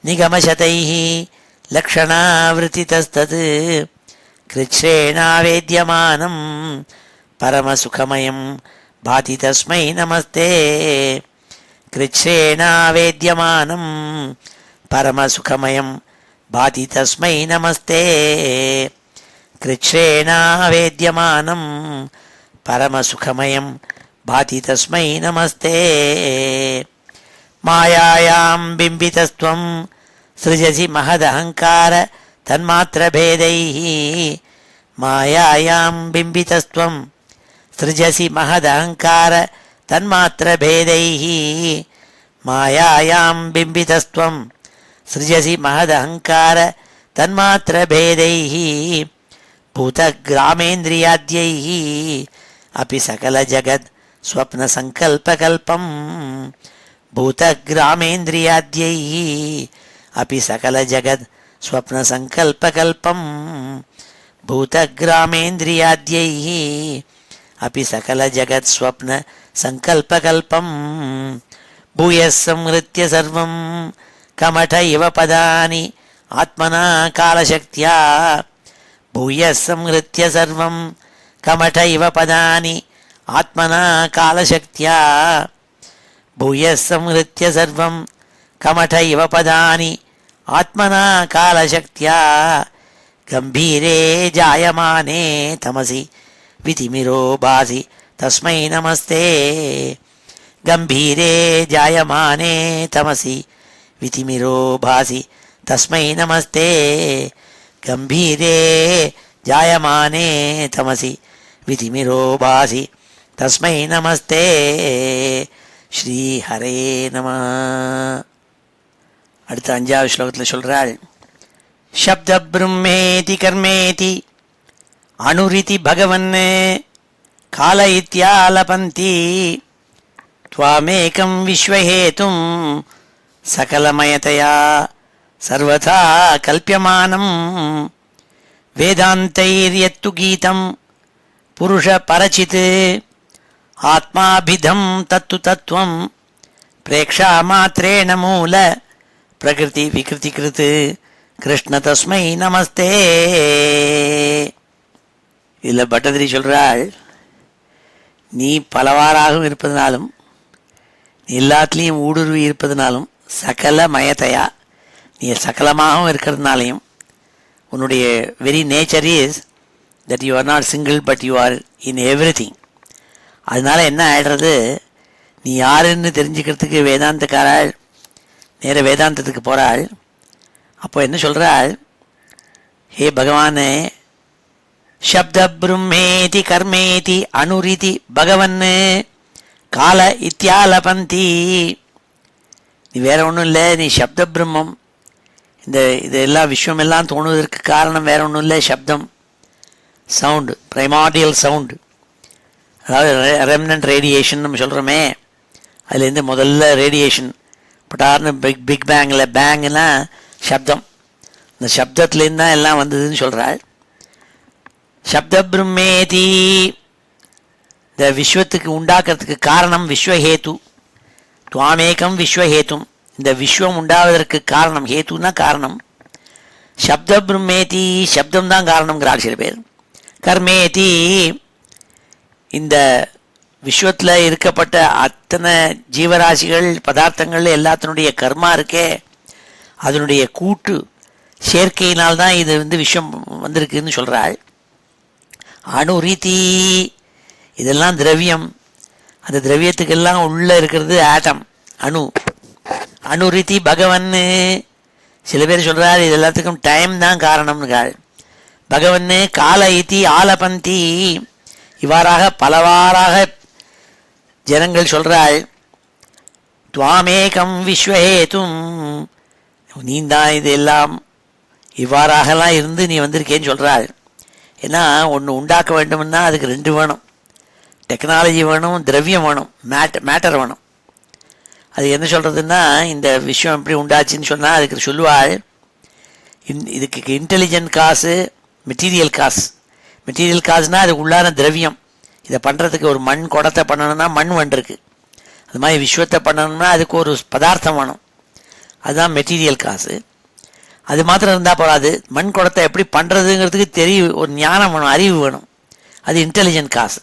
निगमशतैः लक्षणावृत्तितस्तत्. कृच्छ्रेणावेद्यमानं परमसुखमयं भाति तस्मै नमस्ते. कृच्छ्रेणावेद्यमानं परमसुखमयं भाति तस्मै नमस्ते. कृच्छ्रेणावेद्यमानं பரமசுகமயம் பாதி தஸ்மை நமஸ்தே. மாயாயாம் பிம்பிதஸ்த்வம் சிருஜசி மகதஹங்கார தன்மாத்திரபேதைः. மாயாயாம் பிம்பிதஸ்த்வம் சிருஜசி மகதஹங்கார தன்மாத்திரபேதைः. மாயாயாம் பிம்பிதஸ்த்வம் சிருஜசி மகதஹங்கார தன்மாத்திரபேதைः. பூதக்ராமேந்திரியாத்யைः अपि सकलजगत् स्वप्नसङ्कल्पकल्पम्. भूतग्रामेन्द्रियाद्यैः अपि सकलजगत् स्वप्नसङ्कल्पकल्पम्. भूतग्रामेन्द्रियाद्यैः अपि सकलजगत् स्वप्नसङ्कल्पकल्पम्. भूयः संहृत्य सर्वं कमठ इव पदानि आत्मना कालशक्त्या. भूयः संहृत्य सर्वं कमठ इव पदानि आत्मना कालशक्त्या. भूयः संहृत्य सर्वं कमठ इव पदानि आत्मना कालशक्त्या. गम्भीरे जायमाने तमसि वितिमिरो भासि तस्मै नमस्ते. गम्भीरे जायमाने तमसि वितिमिरो भासि तस्मै नमस्ते. गम्भीरे जायमाने तमसि वितिमिरो भासि तस्मै नमस्ते. ஸ்ரீ ஹரே நம. அடுத்த 5வது ஸ்லோகத்தில் சொல்றாள், சப்த பிரம்மேதி கர்மேதி அனுரிதி பகவன் கால இத்யாலபந்தி. த்வாமேகம் விஸ்வஹேதும் சகலமயதயா சர்வதா கல்பியமானம். வேதாந்தைர்யத்து கீதம் புருஷ பரசித் ஆத்மாபிதம் தத்து தத்துவம். பிரேக்ஷா மாத்ரேண மூல பிரகிருதி விகிருதி கிருத் கிருஷ்ண தஸ்மை நமஸ்தே. இதில் பட்டதிரி சொல்றாள், நீ பலவாறாகவும் இருப்பதனாலும் எல்லாத்துலேயும் ஊடுருவி இருப்பதனாலும் சகல மயத்தையா நீ சகலமாகவும் இருக்கிறதுனாலையும் உன்னுடைய very nature is that you are not single but you are in every thing. அதனால என்ன ஆயிடுறது, நீ யாருன்னு தெரிஞ்சுக்கிறதுக்கு வேதாந்தக்காராள் நேர வேதாந்தத்துக்கு போகிறாள். அப்போ என்ன சொல்கிறாள், ஹே பகவானே, சப்த பிரம்மேதி கர்மேதி அனுரிதி பகவன் கால இத்தியாலபந்தி. நீ வேற ஒன்றும் இல்லை, நீ சப்த பிரம்மம். இது எல்லா விஷயமெல்லாம் தோணுவதற்கு காரணம் வேற ஒன்றும் இல்லை, சப்தம், சவுண்டு, பிரைமார்டியல் சவுண்டு. அதாவது ரெம்னன்ட் ரேடியேஷன் நம்ம சொல்கிறோமே, அதுலேருந்து முதல்ல ரேடியேஷன் பட்டார்னு பிக் பேங்கில் பேங்குனா சப்தம், இந்த சப்தத்துலேருந்து தான் எல்லாம் வந்ததுன்னு சொல்கிறாள். சப்த பிரம்மேதி, இந்த விஸ்வத்துக்கு உண்டாக்குறதுக்கு காரணம் விஸ்வஹேத்து. துவாமேகம் விஸ்வஹேத்தும், இந்த விஸ்வம் உண்டாவதற்கு காரணம், ஹேத்துனா காரணம். சப்த பிரம்மேதி, சப்தம்தான் காரணம்ங்கிறாள் சில பேர். கர்மேதி, இந்த விஸ்வத்தில் இருக்கப்பட்ட அத்தனை ஜீவராசிகள் பதார்த்தங்கள் எல்லாத்தினுடைய கர்மா இருக்கே, அதனுடைய கூட்டு சேர்க்கையினால்தான் இது விஸ்வம் வந்திருக்குன்னு சொல்கிறாள். அணுரீதி, இதெல்லாம் திரவியம். அந்த திரவியத்துக்கெல்லாம் உள்ளே இருக்கிறது ஆட்டம், அணு. அணுரீதி பகவன். சில பேர் சொல்கிறார் இது எல்லாத்துக்கும் டைம் தான் காரணம்னுக்காள். பகவன் கால இத்தி ஆலபந்தி, இவ்வாறாக பலவாறாக ஜனங்கள் சொல்கிறாள். துவாமேகம் விஸ்வஹேதும், நீந்தான் இது எல்லாம் இவ்வாறாகலாம் இருந்து நீ வந்திருக்கேன்னு சொல்கிறாள். ஏன்னா ஒன்று உண்டாக்க வேண்டும்னா அதுக்கு 2 வேணும், டெக்னாலஜி வேணும், திரவியம் வேணும், மேட்டர் வேணும். அது என்ன சொல்கிறதுன்னா, இந்த விஷயம் எப்படி உண்டாச்சுன்னு சொன்னால் அதுக்கு சொல்லுவாள், இதுக்கு இன்டெலிஜென்ட் காசு, மெட்டீரியல் காசு. மெட்டீரியல் காசுனால் அதுக்கு உள்ளான திரவியம். இதை பண்ணுறதுக்கு ஒரு மண் குடத்தை பண்ணணும்னா மண் வண்டிருக்கு. அது மாதிரி விஸ்வத்தை பண்ணணும்னா அதுக்கு ஒரு பதார்த்தம் வேணும், அதுதான் மெட்டீரியல் காசு. அது மாத்திரம் இருந்தால் போகாது, மண் குடத்தை எப்படி பண்ணுறதுங்கிறதுக்கு ஒரு ஞானம் வேணும், அறிவு வேணும், அது இன்டெலிஜென்ட் காசு.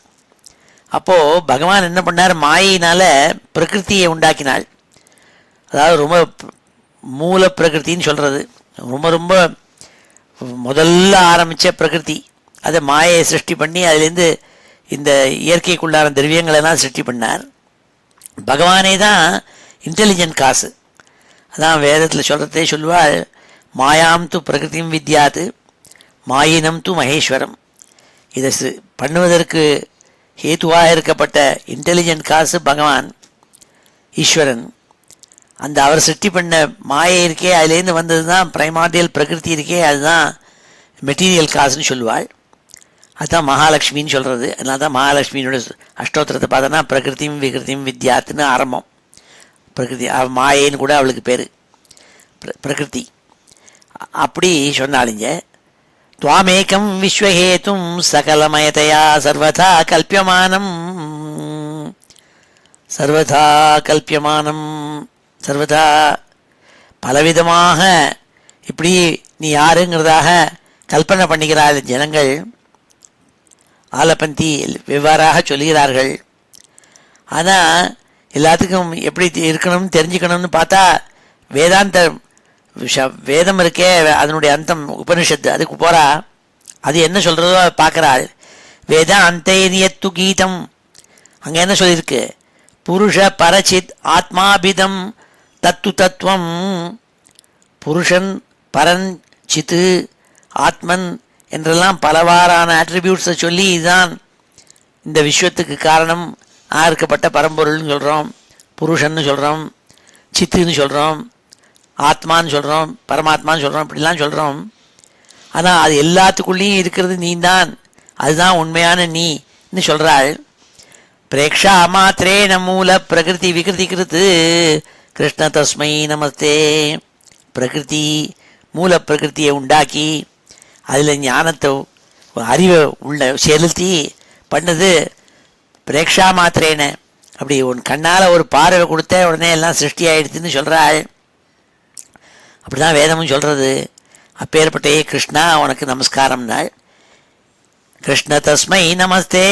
அப்போது பகவான் என்ன பண்ணார், மாயினால் பிரகிருத்தியை உண்டாக்கினாள். அதாவது ரொம்ப மூல பிரகிருத்தின்னு சொல்கிறது, ரொம்ப ரொம்ப முதல்ல ஆரம்பித்த பிரகிருதி. அதை மாயை சிருஷ்டி பண்ணி அதுலேருந்து இந்த இயற்கைக்குள்ளான திரவியங்களெல்லாம் சிருஷ்டி பண்ணார். பகவானே தான் இன்டெலிஜென்ட் காசு. அதான் வேதத்தில் சொல்கிறதே சொல்லுவாள், மாயாம் து பிரகிருதிம் வித்யாது மாயினம் து மகேஸ்வரம். இதை பண்ணுவதற்கு ஹேத்துவாக இருக்கப்பட்ட இன்டெலிஜென்ட் காசு பகவான் ஈஸ்வரன். அந்த அவர் சிருஷ்டி பண்ண மாயை இருக்கே, அதுலேருந்து வந்தது தான் பிரைமார்டியல் பிரகிருதி இருக்கே, அதுதான் மெட்டீரியல் காசுன்னு சொல்லுவாள். அதுதான் மகாலட்சுமின்னு சொல்கிறது. அதனால தான் மகாலட்சுமியோட அஷ்டோத்திரத்தை பார்த்தோன்னா பிரகிருதியும் விகிருதியும் வித்யாத்துன்னு ஆரம்பம். பிரகிருதி மாயேன்னு கூட அவளுக்கு பேர் பிரகிருதி. அப்படி சொன்னாலிங்க, துவாமேகம் விஸ்வஹேதும் சகலமயதையா சர்வதா கல்பியமானம் சர்வதா கல்பியமானம் சர்வதா பலவிதமாக இப்படி நீ யாருங்கிறதாக கல்பனை பண்ணிக்கிறாள் ஜனங்கள். ஆலப்பந்தி வெவ்வேறாக சொல்கிறார்கள். ஆனால் எல்லாத்துக்கும் எப்படி இருக்கணும்னு தெரிஞ்சுக்கணும்னு பார்த்தா வேதாந்த வேதம் இருக்கே, அதனுடைய அந்தம் உபனிஷத்து, அதுக்கு போகிறா. அது என்ன சொல்கிறதோ பார்க்குறாள். வேதாந்தேரியத்து கீதம், அங்கே என்ன சொல்லியிருக்கு? புருஷ பரச்சித் ஆத்மாபிதம் தத்து தத்துவம். புருஷன், பரன், சித்து, ஆத்மன் என்றெல்லாம் பலவாறான அட்ரிபியூட்ஸை சொல்லி இதுதான் இந்த விஸ்வத்துக்கு காரணம் இருக்கப்பட்ட பரம்பொருள்னு சொல்கிறோம், புருஷன்னு சொல்கிறோம், சித்துன்னு சொல்கிறோம், ஆத்மான்னு சொல்கிறோம், பரமாத்மான்னு சொல்கிறோம், இப்படிலாம் சொல்கிறோம். ஆனால் அது எல்லாத்துக்குள்ளேயும் இருக்கிறது நீ தான், அதுதான் உண்மையான நீன்னு சொல்கிறாள். பிரேக்ஷா மாத்திரேன மூல பிரகிருதி விகிருதி கிருத்து கிருஷ்ண தஸ்மை நமஸ்தே. பிரகிருதி மூல பிரகிருத்தியை உண்டாக்கி அதில் ஞானத்தை அறிவை உள்ள செலுத்தி பண்ணது பிரேக்ஷா மாத்திரேன. அப்படி உன் கண்ணால் ஒரு பார்வை கொடுத்த உடனே எல்லாம் சிருஷ்டி ஆகிடுதுன்னு சொல்கிறாள். அப்படி தான் வேதமும் சொல்கிறது. அப்பேற்பட்டே கிருஷ்ணா உனக்கு நமஸ்காரம்னாள். கிருஷ்ண தஸ்மை நமஸ்தே.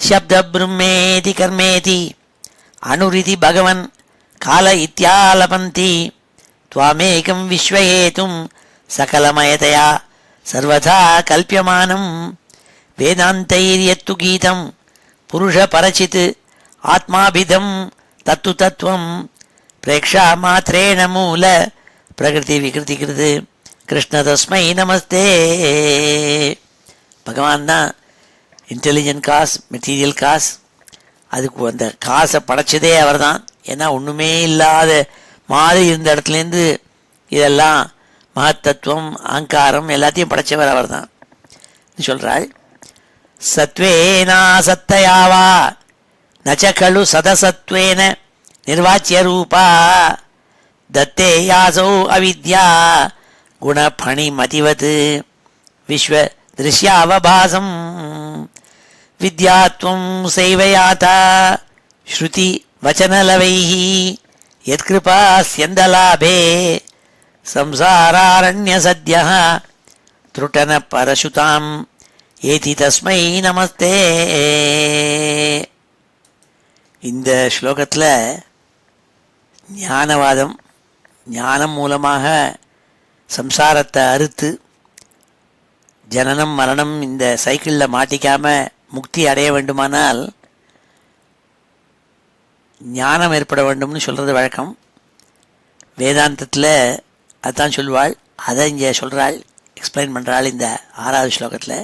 சப்த பிரம்மேதி கர்மேதி அனுரிதி பகவன் கால இத்தியாலபந்தி துவாமேகம் விஸ்வஹேதும் சகலமயதையா சர்வதா கல்பியமானம் வேதாந்தைரியத்து கீதம் புருஷ பரச்சித் ஆத்மாபிதம் தத்து தத்துவம் பிரேக்ஷா மாத்திரேண மூல பிரகிருதி விகிருதி கிருது கிருஷ்ண தஸ்மை நமஸ்தே. பகவான் தான் இன்டெலிஜென்ட் காஸ், மெட்டீரியல் காஸ். அதுக்கு அந்த காசை படைச்சதே அவர் தான். ஏன்னா ஒன்றுமே இல்லாத மாதிரி இருந்த இடத்துலேருந்து இதெல்லாம் மகத்தத்துவம் அகங்காரம் எல்லாத்தையும் படைச்சவர் அவர் தான் சொல்கிறாள். சத்வேனா சத்தயாவா நச்ச கலு சதசத்வேன நிர்வாச்சிய ரூபா தத்தே யாசௌ அவித்யா குணபணி மதிவத் விஸ்வ திருஷ்யாவபாசம் வித்யாத்வம் சைவயாதா ஸ்ருதி வச்சனலவைஹி யத்கிருபா ஸ்யந்தலாபே சம்சாராரண்ய சத்யः த்ருட்டன பரசுதாம் ஏதி தஸ்மை நமஸ்தே. இந்த ஸ்லோகத்தில் ஞானவாதம், ஞானம் மூலமாக சம்சாரத்தை அறுத்து ஜனனம் மரணம் இந்த சைக்கிளில் மாட்டிக்காமல் முக்தி அடைய வேண்டுமானால் ஞானம் ஏற்பட வேண்டும்னு சொல்கிறது வழக்கம். வேதாந்தத்தில் அதுதான் சொல்வாள். அதை இங்கே சொல்கிறாள், எக்ஸ்பிளைன் பண்ணுறாள் இந்த 6வது ஸ்லோகத்தில்.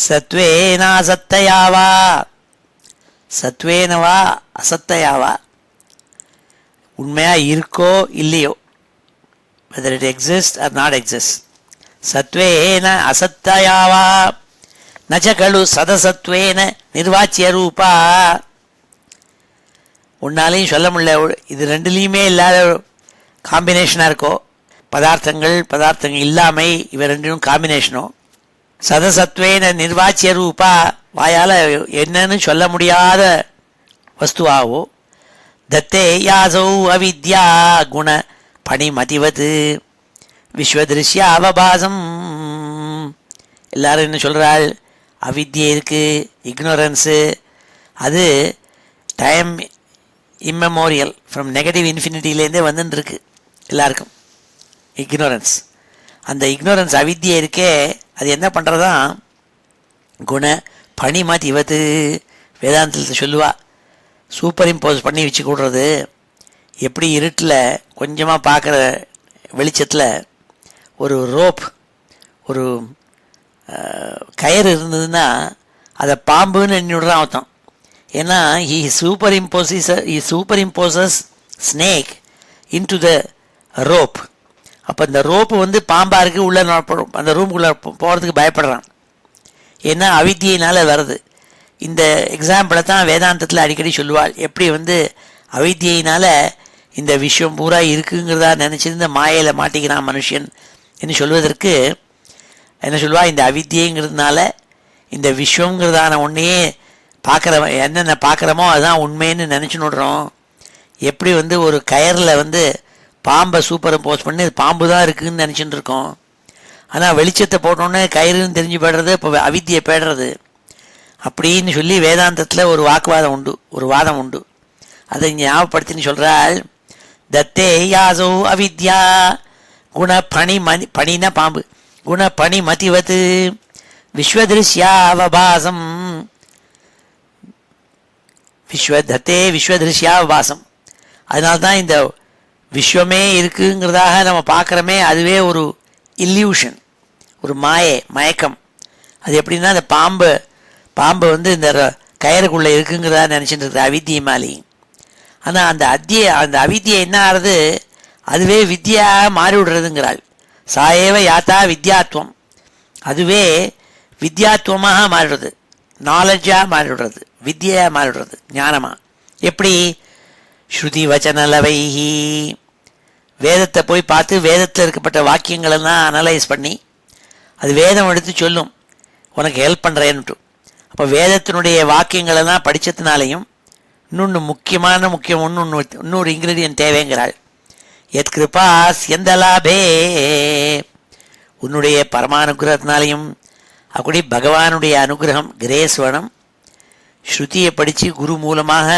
சத்வேனா அசத்தையாவா, சத்வேனவா அசத்தையாவா, உண்மையாக இருக்கோ இல்லையோ, whether it exists or not exists. சத்வேன அசத்தையாவா நச்சகலு சதசத்வேன நிர்வாச்சிய ரூபா. உன்னாலையும் சொல்ல முடியல, இது ரெண்டுலேயுமே இல்லாத காம்பினேஷனாக இருக்கோ, பதார்த்தங்கள் இல்லாமை, இவை ரெண்டும் காம்பினேஷனோ. சதசத்வேன நிர்வாச்சிய ரூபா, வாயால் என்னன்னு சொல்ல முடியாத வஸ்துவாவோ. தத்தே யாசௌ அவித்யா குண பணி மதிவது விஸ்வதிருஷ்ய அவபாசம். எல்லாரும் என்ன சொல்கிறாள்? அவித்யை இருக்குது, இக்னோரன்ஸு. அது டைம் இம்மெமோரியல், ஃப்ரம் நெகட்டிவ் இன்ஃபினிட்டிலேருந்தே வந்துருக்கு எல்லாருக்கும் இக்னோரன்ஸ். அந்த இக்னோரன்ஸ் அவித்யை இருக்கே, அது என்ன பண்ணுறதா? குண பனிமத் இவத்து வேதாந்தத்தில் சொல்லுவா. சூப்பர் இம்போஸ் பண்ணி வச்சு கூடுறது எப்படி இருட்டில் கொஞ்சமாக பார்க்குற வெளிச்சத்தில் ஒரு ரோப், ஒரு கயிறு இருந்ததுன்னா அதை பாம்புன்னு எண்ணிவிடுறான் அர்த்தம். ஏன்னா super imposes snake into the rope. அப்போ இந்த ரோப்பு வந்து பாம்பாக இருக்குது, உள்ளே அந்த ரூமுக்குள்ளே போகிறதுக்கு பயப்படுறான். ஏன்னா அவித்தியினால் வருது. இந்த எக்ஸாம்பிளை தான் வேதாந்தத்தில் அடிக்கடி சொல்லுவாள். எப்படி வந்து அவித்தியினால் இந்த விஷயம் பூரா இருக்குங்கிறதா நினச்சிருந்த மாயையில் மாட்டிக்கிறான் மனுஷன் என்று சொல்வதற்கு என்ன சொல்லுவா, இந்த அவித்தியங்கிறதுனால இந்த விஸ்வங்கிறதான ஒன்றையே பார்க்குற என்னென்ன பார்க்குறோமோ அதுதான் உண்மைன்னு நினச்சின்னு விடுறோம். எப்படி வந்து ஒரு கயரில் வந்து பாம்பை சூப்பரை போஸ்ட் பண்ணி பாம்பு தான் இருக்குதுன்னு நினச்சிட்டு இருக்கோம். ஆனால் வெளிச்சத்தை போட்டோன்னே கயிறுன்னு தெரிஞ்சு போய்டுறது, இப்போ அவித்தியை போய்டுறது அப்படின்னு சொல்லி வேதாந்தத்தில் ஒரு வாக்குவாதம் உண்டு, ஒரு வாதம் உண்டு. அதை இங்கே ஞாபகப்படுத்தின்னு சொல்கிறாள். தத்தே யாசோ அவித்யா குண பணி பணினா பாம்பு, குண பணி மதிவத்து விஸ்வதிருஷ்யாவபாசம், தத்தே விஸ்வதிருஷ்யாவபாசம். அதனால்தான் இந்த விஸ்வமே இருக்குங்கிறதாக நம்ம பார்க்குறோமே, அதுவே ஒரு இல்யூஷன், ஒரு மயக்கம். அது எப்படின்னா அந்த பாம்பு வந்து இந்த கயிறுக்குள்ளே இருக்குங்கிறதா நினச்சிட்டு இருக்கிற அவித்தியை மாலி. ஆனால் அந்த அவித்தியை என்ன ஆகுது, அதுவே வித்யாக மாறி விடுறதுங்கிறாள். சாயேவ யாத்தா வித்யாத்வம், அதுவே வித்யாத்வமாக மாறிடுறது, நாலேஜாக மாறிவிடுறது, வித்யாக மாறிவிடுறது, ஞானமாக. எப்படி? ஸ்ருதி வச்சனலவைஹி, வேதத்தை போய் பார்த்து வேதத்தில் இருக்கப்பட்ட வாக்கியங்களெல்லாம் அனலைஸ் பண்ணி அது வேதம் எடுத்து சொல்லும் உனக்கு ஹெல்ப் பண்ணுறேன்ட்டு. அப்போ வேதத்தினுடைய வாக்கியங்களெல்லாம் படித்ததுனாலையும் இன்னொரு இன்க்ரீடியன்ட் தேவைங்கிறாள். எத் கிருபா எந்த லாபே, உன்னுடைய பரமானுகிரகத்தினாலையும் அப்படி பகவானுடைய அனுகிரகம் கிரேஸ் வேணும். ஸ்ருதியை படித்து குரு மூலமாக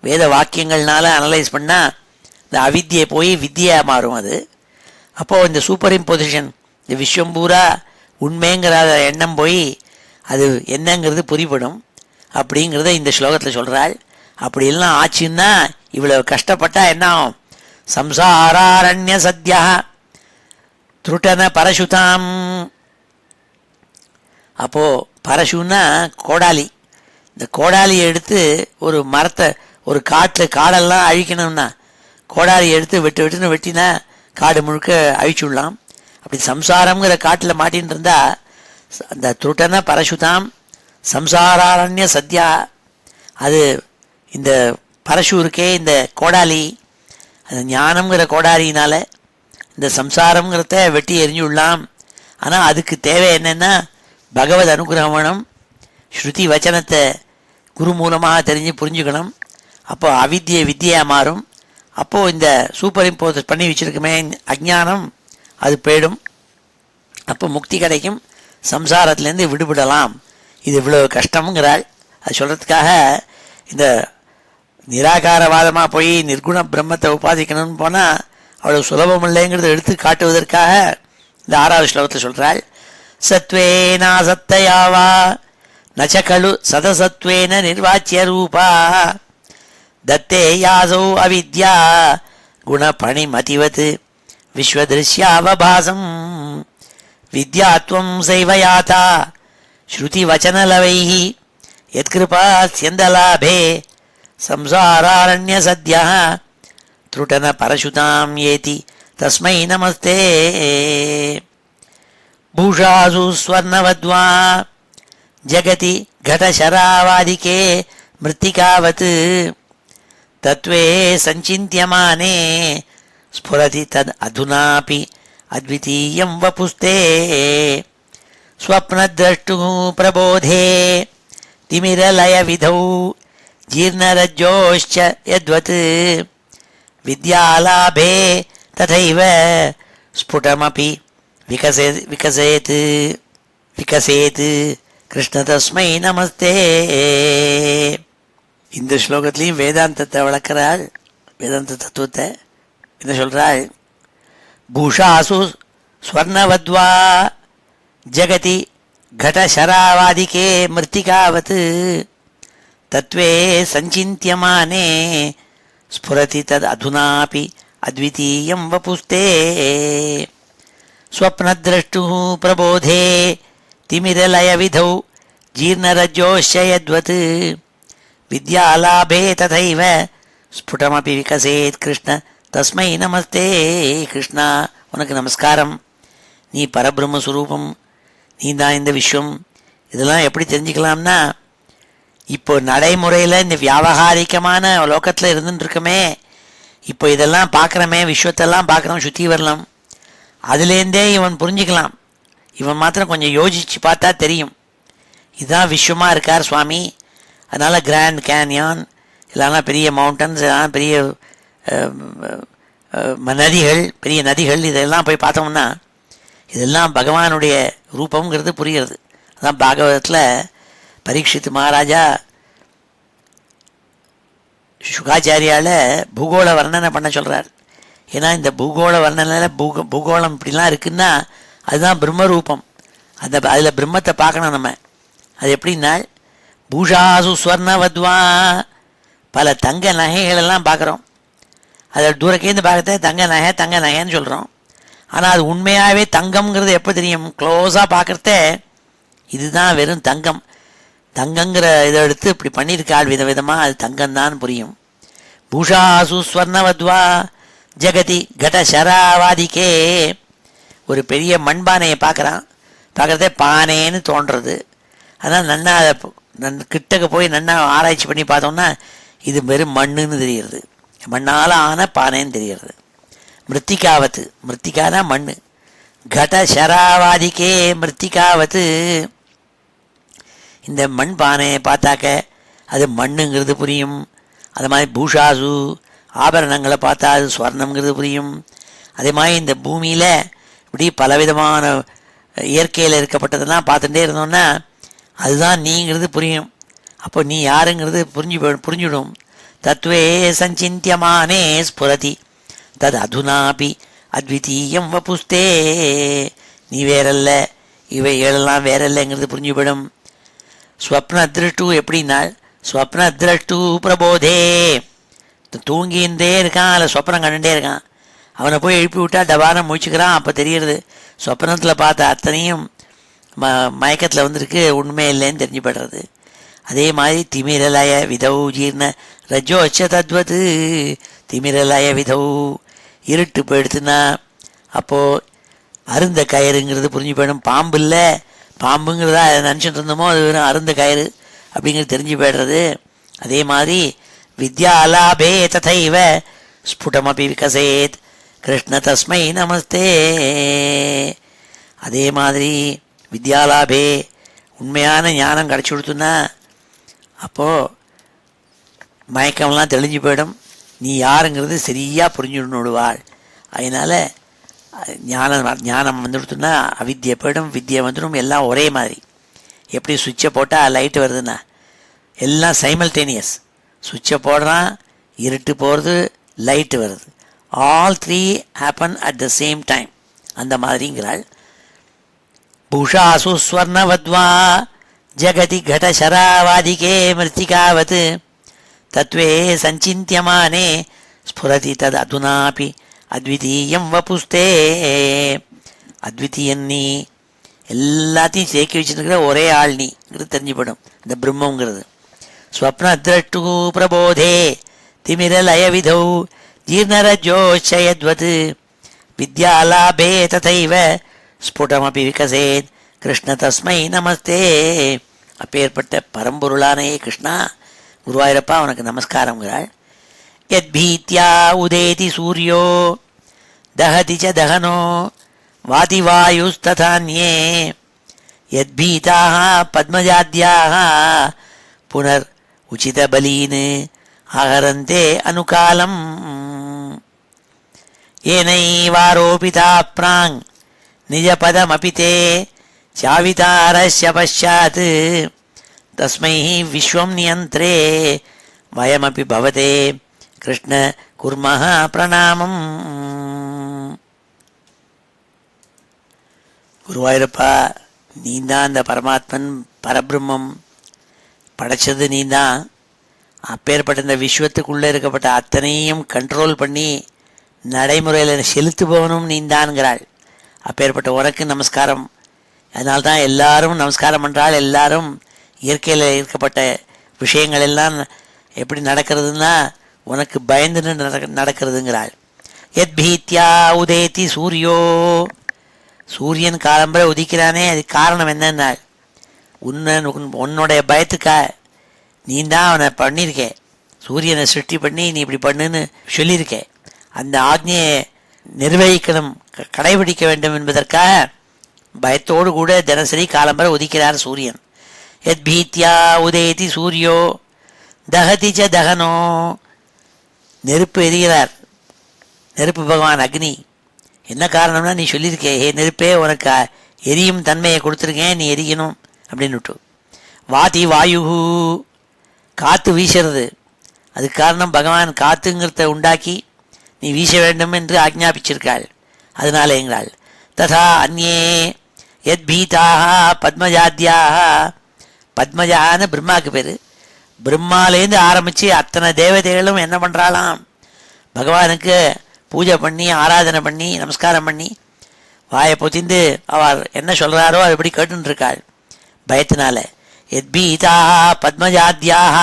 வேத வாக்கியங்கள்னால அனலைஸ் பண்ணால் இந்த அவித்தியை போய் வித்தியாக மாறும். அது அப்போது இந்த சூப்பர் இம்போசிஷன், இந்த விஸ்வம் பூரா உண்மைங்கிற எண்ணம் போய் அது என்னங்கிறது புரிபடும் அப்படிங்கிறத இந்த ஸ்லோகத்தில் சொல்கிறாள். அப்படிலாம் ஆச்சுன்னா இவ்வளோ கஷ்டப்பட்டா என்ன ஆகும்? சம்சாராரண்ய சத்யா திருட்டன பரசுதாம். அப்போது பரசுன்னா கோடாலி. இந்த கோடாலியை எடுத்து ஒரு மரத்தை, ஒரு காடெல்லாம் அழிக்கணும்னா கோடாலியை எடுத்து வெட்டுன்னு வெட்டினா காடு முழுக்க அழிச்சுடலாம். அப்படி சம்சாரங்கிற காட்டில் மாட்டின்னு இருந்தால் அந்த திருட்டன பரசுதாம் சம்சாராரண்ய சத்யா, அது இந்த பரசு இருக்கே, இந்த கோடாலி, அந்த ஞானம்ங்கிற கோடாலினால் இந்த சம்சாரங்கிறத வெட்டி எரிஞ்சுடலாம். ஆனால் அதுக்கு தேவை என்னென்னா பகவத் அனுகிரகம் வேணும், ஸ்ருதி வச்சனத்தை குரு மூலமாக தெரிஞ்சு புரிஞ்சுக்கணும். அப்போது அவித்தியை வித்தியாக மாறும். அப்போது இந்த சூப்பர் இம்போஸ் பண்ணி வச்சுருக்குமே அஜ்ஞானம், அது போயிடும். அப்போ முக்தி கிடைக்கும், சம்சாரத்துலேருந்து விடுபடலாம். இது இவ்வளோ கஷ்டம்ங்கிறாள். அது சொல்கிறதுக்காக இந்த நிராகாரவாதமாக போய் நிர்குண பிரம்மத்தை உபாதிக்கணும்னு போனால் அவ்வளோ சுலபம் இல்லைங்கிறத எடுத்து காட்டுவதற்காக இந்த 6வது ஸ்லோகத்தை சொல்கிறாள். சத்வேனா சத்தயாவா நச்சகலு சதசத்வேன நிர்வாச்சிய ரூபா தத்தே யாசோ அவித்யா குணபணி மதிவத் விஸ்வதிருஷ்யாவபாசம் வித்யாத்வம் சைவயாதா ஸ்ருதி வச்சனலவைஹி யத்கிருபா ஸ்யந்தலாபே சம்சாராரண்ய சத்யா திருட்டன பரசுதாம் ஏதி தஸ்மை நமஸ்தே. பூஷாசு ஸ்வர்ணவத்வா ஜகதி கடசராவாதிகே மிருத்திகாவத் தத்வே சஞ்சிந்தியமானே ஸ்புரதி தத் அதுனாபி அத்விதீயம் வபுஸ்தே ஸ்வப்னத்ரஷ்டு பிரபோதே திமிரலய விதௌ ஜீர்ணரஜ்ஜோश्च யத்வத் வித்யாலாபே ததைவ ஸ்புடமபி விகசேத் கிருஷ்ண தஸ்மை நமஸ்தே. இந்த ஸ்லோகத்திலையும் வேதாந்தத்தை வளர்க்கிறாள், வேதாந்த தத்துவத்தை என்ன சொல்கிறாள்? பூஷாசு ஸ்வர்ணவத்வா ஜகதி घटशरावादिके मृत्तिकावत् तत्त्वे सञ्चिन्त्यमाने स्फुरति तदधुनापि अद्वितीयं वपुस्ते स्वप्नद्रष्टुः प्रबोधे तिमिरलयविधौ जीर्णरज्जोश्च यद्वत् विद्यालाभे तथैव स्फुटमपि विकसेत् कृष्ण तस्मै நமஸ்தே கிருஷ்ணா, உனக்கு நமஸ்காரம். நீ பரபிரம்ம சுரூபம், நீ தான் இந்த விஸ்வம். இதெல்லாம் எப்படி தெரிஞ்சுக்கலாம்னா, இப்போ நடைமுறையில் இந்த வியாபகாரிகமான லோகத்தில் இருந்துட்டு இருக்கமே, இப்போ இதெல்லாம் பார்க்குறமே, விஸ்வத்தெல்லாம் பார்க்குறோம், சுற்றி வரலாம். அதுலேருந்தே இவன் புரிஞ்சுக்கலாம். இவன் மாத்திரம் கொஞ்சம் யோசித்து பார்த்தா தெரியும், இதுதான் விஸ்வமாக இருக்கார் சுவாமி. அதனால் கிராண்ட் கேன்யான் இல்லைனா பெரிய மவுண்டன்ஸ், இதெல்லாம் பெரிய நதிகள், பெரிய நதிகள், இதெல்லாம் போய் பார்த்தோம்னா இதெல்லாம் பகவானுடைய ரூபங்கிறது புரிகிறது. அதான் பாகவதத்தில் பரீட்சித் மகாராஜா சுகாச்சாரியால் பூகோள வர்ணனை பண்ண சொல்கிறார். ஏன்னா இந்த பூகோள வர்ணனையில் பூகோளம் இப்படிலாம் இருக்குன்னா அதுதான் பிரம்மரூபம். அதில் பிரம்மத்தை பார்க்கணும் நம்ம. அது எப்படின்னா, பூஷாசு ஸ்வர்ணவத்வா, பல தங்க நகைகளெல்லாம் பார்க்குறோம். அதை தூரக்கேந்து பார்க்கறத தங்க நகைன்னு சொல்கிறோம். ஆனால் அது உண்மையாகவே தங்கம்ங்கிறது எப்போ தெரியும்? க்ளோஸாக பார்க்குறத இதுதான் வெறும் தங்கம், தங்கங்கிற இதை எடுத்து இப்படி பண்ணியிருக்காள் விதவிதமாக, அது தங்கம்தான் புரியும். பூஷாசு ஸ்வர்ணவத்வா ஜெகதி கடசராவாதிக்கே, ஒரு பெரிய மண்பானையை பார்க்குறதே பானைன்னு தோன்றுறது. அதனால் நன்னா அதை கிட்டக்க போய் நன்னா ஆராய்ச்சி பண்ணி பார்த்தோம்னா இது வெறும் மண்ணுன்னு தெரிகிறது, மண்ணால் ஆன பானைன்னு தெரிகிறது. மிருத்திகாவத்து, மிருத்திகானா மண். கடசராவாதிக்கே மிருத்திகாவத்து, இந்த மண் பானையை பார்த்தாக்க அது மண்ணுங்கிறது புரியும். அது மாதிரி பூஷாசு ஆபரணங்களை பார்த்தா அது ஸ்வர்ணம்ங்கிறது புரியும். அதே மாதிரி இந்த பூமியில் இப்படி பலவிதமான இயற்கையில் இருக்கப்பட்டதெல்லாம் பார்த்துட்டே இருந்தோம்னா அதுதான் நீங்கிறது புரியும். அப்போ நீ யாருங்கிறது புரிஞ்சுடும். தத்துவே சஞ்சிந்தியமானே ஸ்புரதி தது அதுனாபி அத்விதீயம் வபுஸ்தே, நீ வேறல்ல, இவை ஏழெல்லாம் வேறல்லங்கிறது புரிஞ்சுவிடும். ஸ்வப்ன திருஷ்டு எப்படின்னா, ஸ்வப்ன திருஷ்டு பிரபோதே, தூங்கின்றே இருக்கான், அதில் சொப்பனம் கண்டுட்டே இருக்கான். அவனை போய் எழுப்பி விட்டா டபாரம் முழிச்சுக்கிறான். அப்போ தெரிகிறது சொப்பனத்தில் பார்த்த அத்தனையும் மயக்கத்தில் வந்திருக்கு, உண்மை இல்லைன்னு தெரிஞ்சுப்படுறது. அதே மாதிரி திமிரலய விதவு ஜீர்ண ரஜோச்ச தத்வது, திமிரலய விதவு இருட்டு போயிடுத்துன்னா அப்போது அருந்த கயிறுங்கிறது புரிஞ்சு போயிடும். பாம்பு இல்லை, பாம்புங்கிறதா நினச்சிட்டு இருந்தோமோ அது வெறும் அருந்த கயிறு அப்படிங்கிறது தெரிஞ்சு போய்டுறது. அதே மாதிரி வித்யாலாபே ததைவ ஸ்புடமபி விகசேத் கிருஷ்ண தஸ்மை நமஸ்தே. அதே மாதிரி வித்யாலாபே உண்மையான ஞானம் கிடச்சி கொடுத்துன்னா அப்போது மயக்கம்லாம் தெளிஞ்சு போயிடும். நீ யாருங்கிறது சரியாக புரிஞ்சுடுவாள். அதனால் ஞானம் வந்துடுத்துன்னா அவித்யை போயிடும், வித்யை வந்துடும். எல்லாம் ஒரே மாதிரி. எப்படி சுவிட்சை போட்டால் லைட்டு வருதுன்னா எல்லாம் சைமல்டேனியஸ். சுவிட்சை போடுறான், இருட்டு போகிறது, லைட்டு வருது. All three happen at the same time. அந்த மாதிரிங்கிறாள். பூஷாசு ஸ்வர்ணவத்வா ஜகதி கடசராவாதிகே மிருத்திகாவத் தத்வே சஞ்சிந்தியமானே ஸ்புரதி தது அதுனாபி அத்விதீயம் வபுஸ்தே. அத்விதீயன் நீ, எல்லாத்தையும் சேர்க்கி வச்சுருக்கிற ஒரே ஆள் நீங்கிறது தெரிஞ்சுப்படும் இந்த பிரம்மங்கிறது. ஸ்வப்ன திரஷ்டு பிரபோதே திமிரலய விதௌ ஜீர்ணரஜோச்சயத்வத் வித்யாலாபே ததைவ ஸ்புடமபி விகசேத் கிருஷ்ண தஸ்மை நமஸ்தே. அப்பேற்பட்ட பரம்பொருளானே கிருஷ்ணா, குருவாயூரப்பா உனக்கு நமஸ்காரங்கிறாள். யத்பீத்யா உதேதி சூரியோ தஹதி ச தஹனோ வாதிவாயுஸ்ததான்யே யத்பீதாக பத்மஜாத்யாக புனர் உச்சிதபலீன் ஆஹரந்தே அனுகாலம் ஏனைவாரோபிதா பிராங் நிஜபதமபி தே சாவிதாரஸ்ய பశ్చాத் தஸ்மை விஸ்வம் நியந்திரே வயமபி பவதே கிருஷ்ண குர்மஹ பிரணாமம். குருவாயூரப்பா, நீந்தான் அந்த பரமாத்மன், பரபிரம்மம், படைச்சது நீந்தான். அப்பேற்பட்ட இந்த விஸ்வத்துக்குள்ளே இருக்கப்பட்ட அத்தனையும் கண்ட்ரோல் பண்ணி நடைமுறையில் செலுத்துபவனும் நீந்தான்கிறாள். அப்பேற்பட்ட உனக்கு நமஸ்காரம். அதனால்தான் எல்லாரும் நமஸ்காரம் பண்ணுறாள். எல்லாரும் இயற்கையில் இருக்கப்பட்ட விஷயங்கள் எல்லாம் எப்படி நடக்கிறதுன்னா உனக்கு பயந்துன்னு நடக்கிறதுங்கிறாள். எத் பீத்யா உதேதி சூரியோ, சூரியன் காலம்பரை உதிக்கிறானே, அதுக்கு காரணம் என்னன்னாள், உன்னுடைய பயத்துக்கா நீ தான் அவனை பண்ணியிருக்கே, சூரியனை சிருஷ்டி பண்ணி நீ இப்படி பண்ணுன்னு சொல்லியிருக்கே, அந்த ஆக்ஞையை நிர்வகிக்கணும், கடைபிடிக்க வேண்டும் என்பதற்காக பயத்தோடு கூட தினசரி காலம்பரை உதிக்கிறார் சூரியன். எத் பீத்யா உதேதி சூரியோ தகதி ச தகனோ, நெருப்பு எரிகிறார், நெருப்பு பகவான் அக்னி. என்ன காரணம்னா நீ சொல்லியிருக்கே, ஹே நெருப்பே உனக்கு எரியும் தன்மையை கொடுத்துருக்கேன், நீ எரியணும் அப்படின்னு விட்டு. வாதி வாயு, காற்று வீசுறது, அதுக்கு காரணம் பகவான் காற்றுங்கிறத உண்டாக்கி நீ வீச வேண்டும் என்று ஆக்ஞாபிச்சிருக்காள், அதனால எங்கிறாள். ததா அந்நே எத் பீதாக பத்மஜாத்யாக, பத்மஜான்னு பிரம்மாவுக்கு பேர், பிரம்மாலேருந்து ஆரம்பித்து அத்தனை தேவதைகளும் என்ன பண்ணுறாளாம், பகவானுக்கு பூஜை பண்ணி ஆராதனை பண்ணி நமஸ்காரம் பண்ணி வாயை பொத்திந்து அவர் என்ன சொல்கிறாரோ அது எப்படி கேட்டுருக்காள் பயத்தினால. எத்பீதாக பத்மஜாத்யாக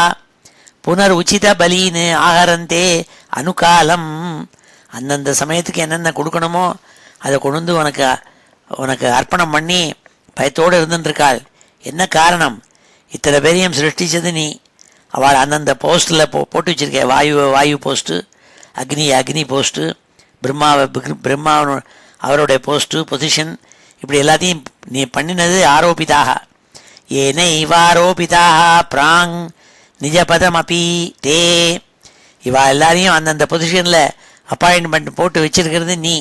புனர் உச்சித பலீன்னு ஆகரந்தே அனுகாலம், அந்தந்த சமயத்துக்கு என்னென்ன கொடுக்கணுமோ அதை கொண்டு உனக்கு அர்ப்பணம் பண்ணி பயத்தோடு இருந்துருக்காள். என்ன காரணம், இத்தனை பேரையும் சிருஷ்டிச்சது நீ, அவள் அந்தந்த போஸ்ட்டில் போட்டு வச்சுருக்கே, வாயு போஸ்ட்டு, அக்னி போஸ்ட்டு, பிரம்மா அவருடைய போஸ்ட்டு பொசிஷன், இப்படி எல்லாத்தையும் நீ பண்ணினது ஆரோபிதாக. ஏனை இவாரோபிதாக பிராங் நிஜபதம் அப்பி தே, இவா எல்லாரையும் அந்தந்த பொசிஷனில் அப்பாயின்மெண்ட் போட்டு வச்சிருக்கிறது நீ.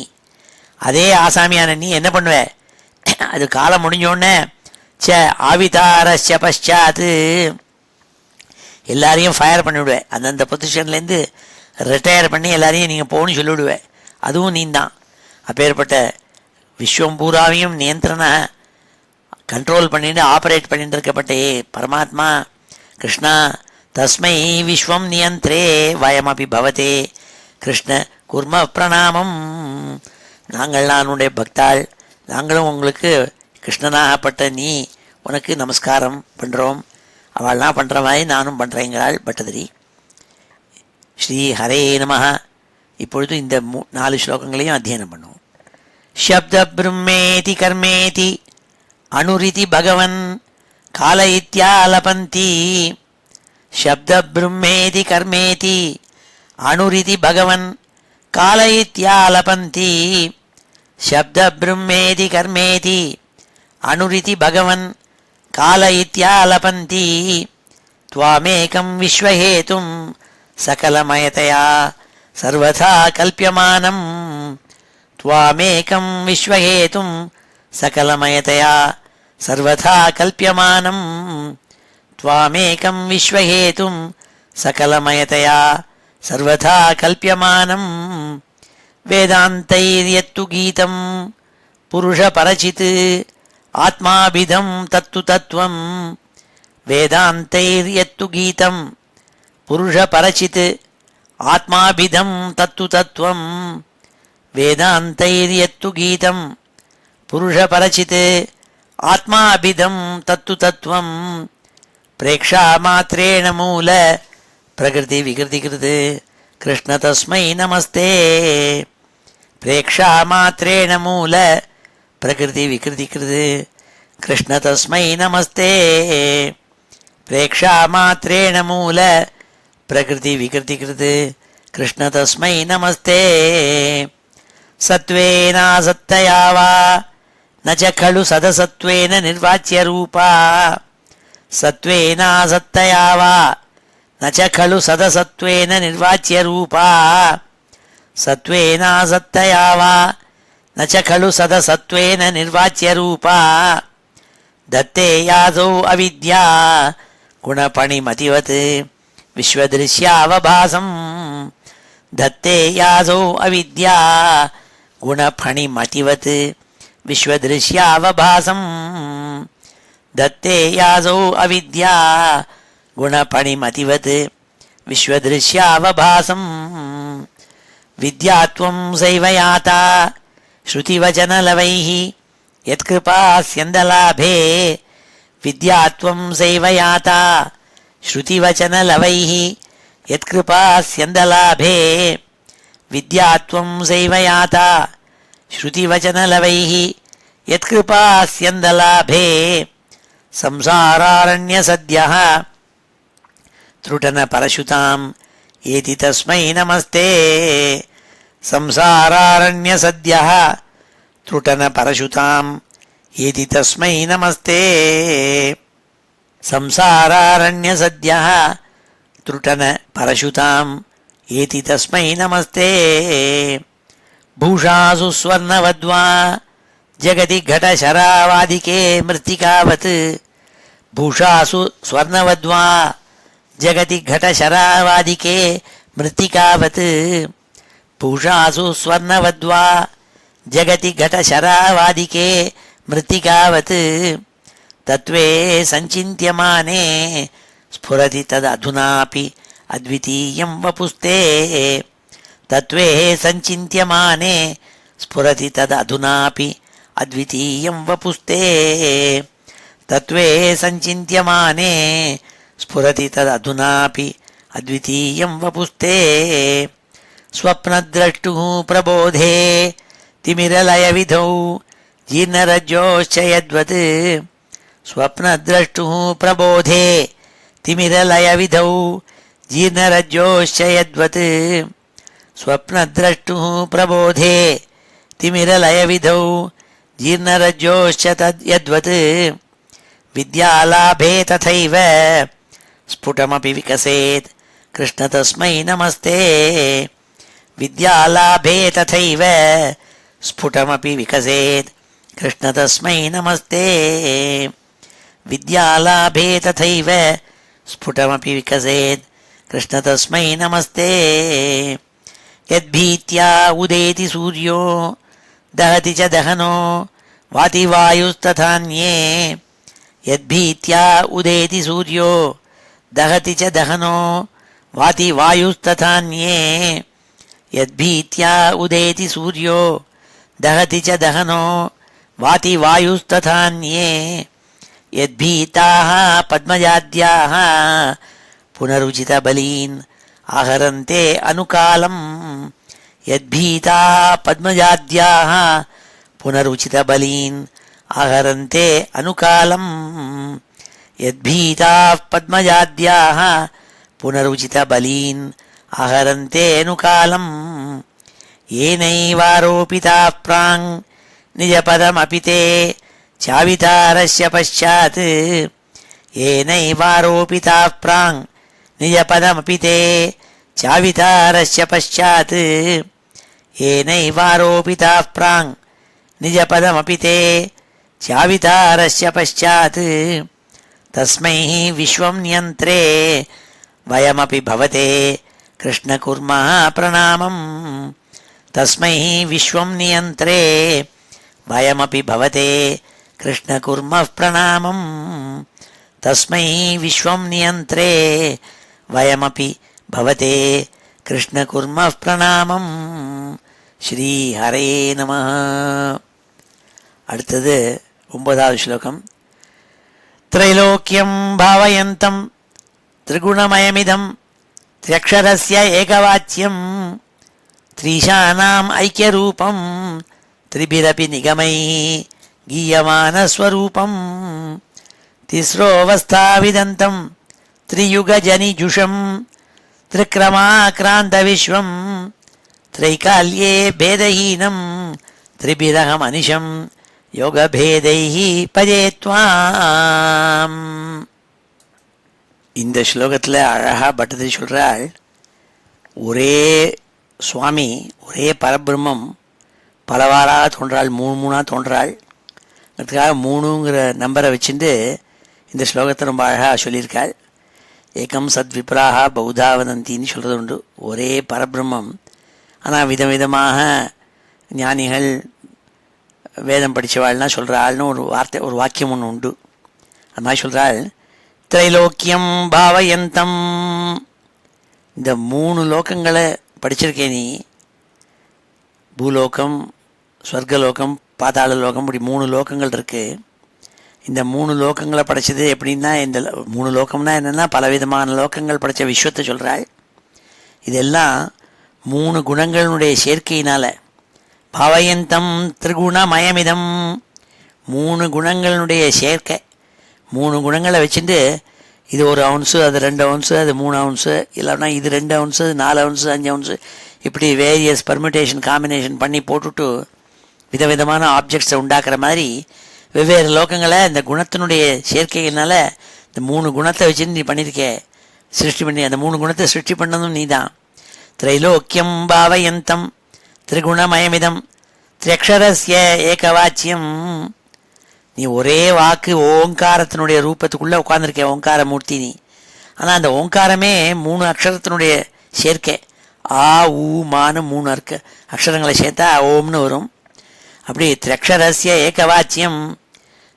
அதே ஆசாமியான நீ என்ன பண்ணுவ, அது காலம் முடிஞ்சோடனே ச ஆவிதாரஸ்ய பஷாத்து எல்லாரையும் ஃபயர் பண்ணிவிடுவேன், அந்தந்த பொசிஷன்லேருந்து ரிட்டையர் பண்ணி எல்லாரையும் நீங்கள் போகணும்னு சொல்லிவிடுவேன், அதுவும் நீந்தான். அப்பேற்பட்ட விஸ்வம் பூராவையும் நியந்திரண கண்ட்ரோல் பண்ணிட்டு ஆப்ரேட் பண்ணிட்டு இருக்கப்பட்ட பரமாத்மா கிருஷ்ணா, தஸ்மை விஸ்வம் நியந்திரே வயமபி பவதே கிருஷ்ண குர்ம பிரணாமம். நான் உன்னுடைய பக்தாள், நாங்களும் உங்களுக்கு கிருஷ்ணனாகப்பட்ட நீ, உனக்கு நமஸ்காரம் பண்ணுறோம், அவள்லாம் பண்ணுற மாதிரி நானும் பண்ணுறேங்கிறாள் பட்டதிரி. ஸ்ரீ ஹரே நமஹ. இப்பொழுது இந்த 4 ஸ்லோகங்களையும் அத்தியனம் பண்ணுவோம். சப்த பிரம்மேதி கர்மேதி அனுரிதி பகவன் காலயித்யாலபந்தி, சப்த பிரம்மேதி கர்மேதி அனுரிதி பகவன் காலயித்யாலபந்தி, சப்த பிரம்மேதி கர்மேதி அனுரிதி பகவன் காலயித்யாலபந்தி, த்வாமேகம் விஸ்வஹேதும் சகலமயதயா சர்வதா கல்பியமானம், த்வாமேகம் விஸ்வஹேதும் சகலமயதயா சர்வதா கல்பியமானம், த்வாமேகம் விஸ்வஹேதும் சகலமயதயா சர்வதா கல்பியமானம். வேதாந்தைர்யத்து கீதம் புருஷ பரசித் ஆத்மாபிதம் தத்து தத்துவம், வேதாந்தைர்யத்து கீதம் புருஷ பரசித் ஆத்மாபிதம் தத்து தத்துவம், வேதாந்தைர்யத்து கீதம் புருஷ பரசித் ஆத்மாபிதம் தத்து தத்துவம், பிரேக்ஷா மாத்ரேண மூல பிரகிருதி விகிருதிகிருது கிருஷ்ண தஸ்மை நமஸ்தே, பிரேக்ஷா மாத்ரேண மூல பிரகிருதி விகிருதிகிருது கிருஷ்ண தஸ்மை நமஸ்தே, பிரேக்ஷா மாத்ரேண மூல பிரகிருதி விகிருதிகிருது கிருஷ்ண தஸ்மை நமஸ்தே. சத்வேனாசத்தயா வா ந ச கலு சதசத்வேன நிர்வாச்சிய ரூபா, சத்வேனாசத்தயா வா ந ச கலு சதசத்வேன நிர்வாச்சிய ரூபா, சத்வேனாசத்தயா வா ந ச கலு சதசத்வேன நிர்வாச்சிய ரூபா, தத்தே யாதோ அவித்யா குணபணிமதிவத் விஸ்வதிருஷ்யாவபாசம், தத்தே யாதோ அவித்யா குணபணிமதிவத் விஸ்வதிருஷ்யாவபாசம் தத்தே யாசௌ அவித்யா குணபணிமதிவத் விஸ்வதிருஷ்யாவபாசம் வித்யாத்வம் சைவ யாதா ஸ்ருதிவச்சனலவைஹி யத்கிருபாஸ்யந்தலாபே வித்யாத்வம் சைவ யாதா ஸ்ருதிவச்சனலவைஹி யத்கிருபாஸ்யந்தலாபே வித்யாத்வம் சைவ யாதா ஸ்ருதிவச்சனலவைஹி யத்கிருபாஸ்யந்தலாபே சம்சாராரண்யசத்யः த்ருடன பரசுதாம் ஏதி தஸ்மை நமஸ்தே சம்சாராரண்யசத்யः த்ருடன பரசுதாம் ஏதி தஸ்மை நமஸ்தே சம்சாராரண்யசத்யः த்ருடன பரசுதாம் ஏதி தஸ்மை நமஸ்தே பூஷாசு ஸ்வர்ணவத்வா ஜகதி கடசராவாதிகே மிருத்திகாவத் பூஷாசு ஸ்வர்ணவத்வா ஜகதி கடசராவாதிகே மிருத்திகாவத் பூஷாசு ஸ்வர்ணவத்வா ஜகதி கடசராவாதிகே மிருத்திகாவத் தத்வே சஞ்சின்த்யமானே ஸ்ஃபுரதி தததுனாபி அத்விதீயம் வபுஸ்தே தத்வே சஞ்சின்த்யமானே ஸ்ஃபுரதி தததுனாபி அத்விதீயம் வபுஸ்தே தத்வே சஞ்சின்த்யமானே ஸ்ஃபுரதி தததுனாபி அத்விதீயம் வபுஸ்தே ஸ்வப்னத்ரஷ்டுः பிரபோதே திமிரலயவிதௌ ஜீர்ணரஜ்ஜோश्च यद्वत् स्वप्नद्रष्टुः प्रबोधे तिमिरलयविधौ जीर्णरज्जोश्च यद्वत् स्वप्नद्रष्टुः प्रबोधे तिमिरलयविधौ जीर्णरज्जोश्च यद्वत् विद्यालाभे तथैव स्फुटमपि विकसेत् कृष्ण तस्मै नमस्ते विद्यालाभे तथैव स्फुटमपि विकसेत् कृष्ण तस्मै नमस्ते विद्यालाभे तथैव स्फुटमपि विकसेत् कृष्ण तस्मै नमस्ते यद्भीत्या उदेति सूर्यो दहति च दहनो वाति वायुस्तथान्ये यद्भीत्या उदेति सूर्यो दहति च दहनो वाति वायुस्तथान्ये यद्भीत्या उदेति सूर्यो दहति च दहनो वाति वायुस्तथान्ये यद्भीताः पद्मजाद्याः पुनरुचितबलीन् आहरन्ते अनुकालम् यद्भीताः पद्मजाद्याः पुनरुचितबलीन् आहरन्ते अनुकालम् यद्भीताः पद्मजाद्याः पुनरुचितबलीन् आहरन्ते अनुकालम् येनैवारोपिताः प्राङ् निजपदमपि ते चावितारस्य पश्चात् येनैवारोपिताः प्राङ् निजपदमपि ते चावितारस्य पश्चात् येनैवारोपिताः प्राङ् निजपदमपि ते चावितारस्य पश्चात् तस्मै विश्वं नियन्त्रे वयमपि भवते कृष्ण कुर्मः प्रणामम् तस्मै विश्वं नियन्त्रे वयमपि भवते कृष्ण कुर्मः प्रणामम् तस्मै विश्वं नियन्त्रे वयमपि भवते कृष्ण कुर्मः प्रणामम् ஸ்ரீ ஹரே நமः. அடுத்தது 9வது ஸ்லோகம். த்ரைலோக்கியம் பாவயந்தம் திரிகுணமயமிதம் த்ரியக்ஷரஸ்ய ஏகவாச்சியம் த்ரீஷானாம் ஐக்கியரூபம் த்ரிபிரபி நிகமைः गीयमानस्वरूपम् तिस्रोऽवस्थाविदन्तम् त्रियुगजनिजुषम् त्रिक्रमाक्रान्तविश्वम् त्रैकाल्ये भेदहीनम् त्रिभिरहमनिशम् யோகபேதைஹ பஜேத்வாம். இந்த ஸ்லோகத்தில் அழகா பட்டதிரி சொல்றாள், ஒரே சுவாமி, ஒரே பரபிரம்மம் பலவாறாக தோன்றாள், மூணாக தோன்றாள். அதுக்காக 3ங்கிற நம்பரை வச்சுட்டு இந்த ஸ்லோகத்தை ரொம்ப அழகாக சொல்லியிருக்காள். ஏகம் சத் விப்ராஹா பௌதா வதந்தின்னு சொல்கிறது உண்டு. ஒரே பரபிரம்மம், ஆனால் விதவிதமாக ஞானிகள் வேதம் படித்தவாள்லாம் சொல்கிறாள்னு ஒரு வார்த்தை, ஒரு வாக்கியம் ஒன்று உண்டு. அது மாதிரி சொல்கிறாள், திரைலோக்கியம் பாவயந்தம். இந்த 3 லோகங்களை படிச்சிருக்கே நீ, பூலோகம், ஸ்வர்கலோகம், பாதாள லோகம், இப்படி 3 லோகங்கள் இருக்குது. இந்த 3 லோகங்களை படைச்சது எப்படின்னா, இந்த 3 லோகம்னா என்னென்னா பலவிதமான லோகங்கள் படைத்த விஸ்வத்தை சொல்கிறாள். இதெல்லாம் 3 குணங்களுடைய சேர்க்கையினால், பவயந்தம் திரிகுணமயமிதம், 3 குணங்களுடைய சேர்க்கை. 3 குணங்களை வச்சுட்டு இது 1 அவுன்ஸு, அது 2 அவுன்ஸு, அது 3 அவுன்ஸு, இல்லைன்னா இது 2 அவுன்ஸு, 4 அவுன்ஸு, 5 அவுன்ஸு, இப்படி வேரியஸ் பர்மிட்டேஷன் காம்பினேஷன் பண்ணி போட்டுட்டு விதவிதமான ஆப்ஜெக்ட்ஸை உண்டாக்குற மாதிரி வெவ்வேறு லோகங்களை இந்த குணத்தினுடைய சேர்க்கைகள்னால இந்த 3 குணத்தை வச்சுன்னு நீ பண்ணியிருக்கே, சிருஷ்டி பண்ணி. அந்த 3 குணத்தை சிருஷ்டி பண்ணதும் நீ தான். திரைலோக்கியம் பாவயந்தம் திரிகுணமயமிதம் திரியக்ஷரஸ்ய ஏகவாச்சியம். நீ ஒரே வாக்கு ஓங்காரத்தினுடைய ரூபத்துக்குள்ளே உட்காந்துருக்க ஓங்கார மூர்த்தி நீ. ஆனால் அந்த ஓங்காரமே 3 அக்ஷரத்தினுடைய சேர்க்கை. ஆ ஊ மானு 3 அக்ஷரங்களை சேர்த்தா ஓம்னு வரும். அப்படி திரியக்ஷரஸ்ய ஏகவாச்சியம்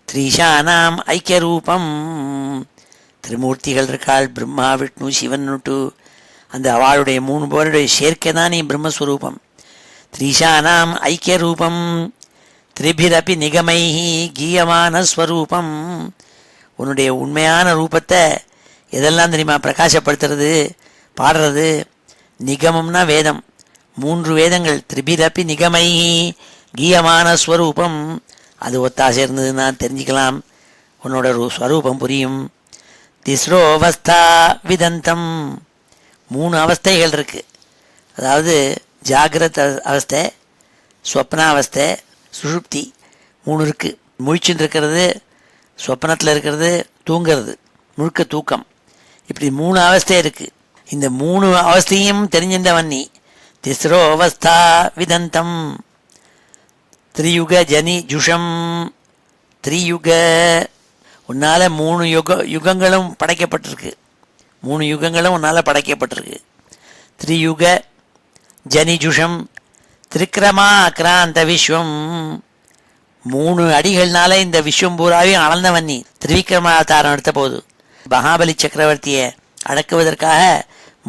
த்ரீஷானாம் ஐக்கிய ரூபம். திரிமூர்த்திகள் இருக்காள், பிரம்மா விஷ்ணு சிவன்னுட்டு. அந்த அவளுடைய 3 பேருடைய சேர்க்கை தான் நீ பிரம்மஸ்வரூபம். த்ரீஷானாம் ஐக்கிய ரூபம் திரிபிரபி நிகமைஹி கீயமான ஸ்வரூபம். உன்னுடைய உண்மையான ரூபத்தை எதெல்லாம் தெரியுமா பிரகாசப்படுத்துறது, பாடுறது? நிகமம்னா வேதம், 3 வேதங்கள். திரிபிரபி நிகமைஹி கீயமான ஸ்வரூபம். அது ஒத்தாசை இருந்ததுன்னா தெரிஞ்சுக்கலாம், உன்னோட ஸ்வரூபம் புரியும். திஸ்ரோ அவஸ்தா விதந்தம். 3 அவஸ்தைகள் இருக்குது. அதாவது ஜாகிரத அவஸ்தை, ஸ்வப்னாவஸ்தை, சுஷுப்தி 3 இருக்குது. முழிச்சுன்னு இருக்கிறது, ஸ்வப்னத்தில் இருக்கிறது, தூங்கிறது, முழுக்க தூக்கம், இப்படி 3 அவஸ்தை இருக்குது. இந்த 3 அவஸ்தையும் தெரிஞ்சின்றவன் நீ. திஸ்ரோ அவஸ்தா விதந்தம் திரியுக ஜனி ஜுஷம். திரியுக, உன்னால் 3 யுகங்களும் படைக்கப்பட்டிருக்கு. 3 யுகங்களும் உன்னால் படைக்கப்பட்டிருக்கு. திரியுக ஜனிஜுஷம் திரிக்ரமா கிராந்த விஸ்வம். 3 அடிகள்னால இந்த விஸ்வம் பூராவையும் அளந்தவன் நீ. திரிவிக்ரமாவதாரம் எடுத்த போது மகாபலி சக்கரவர்த்தியை அடக்குவதற்காக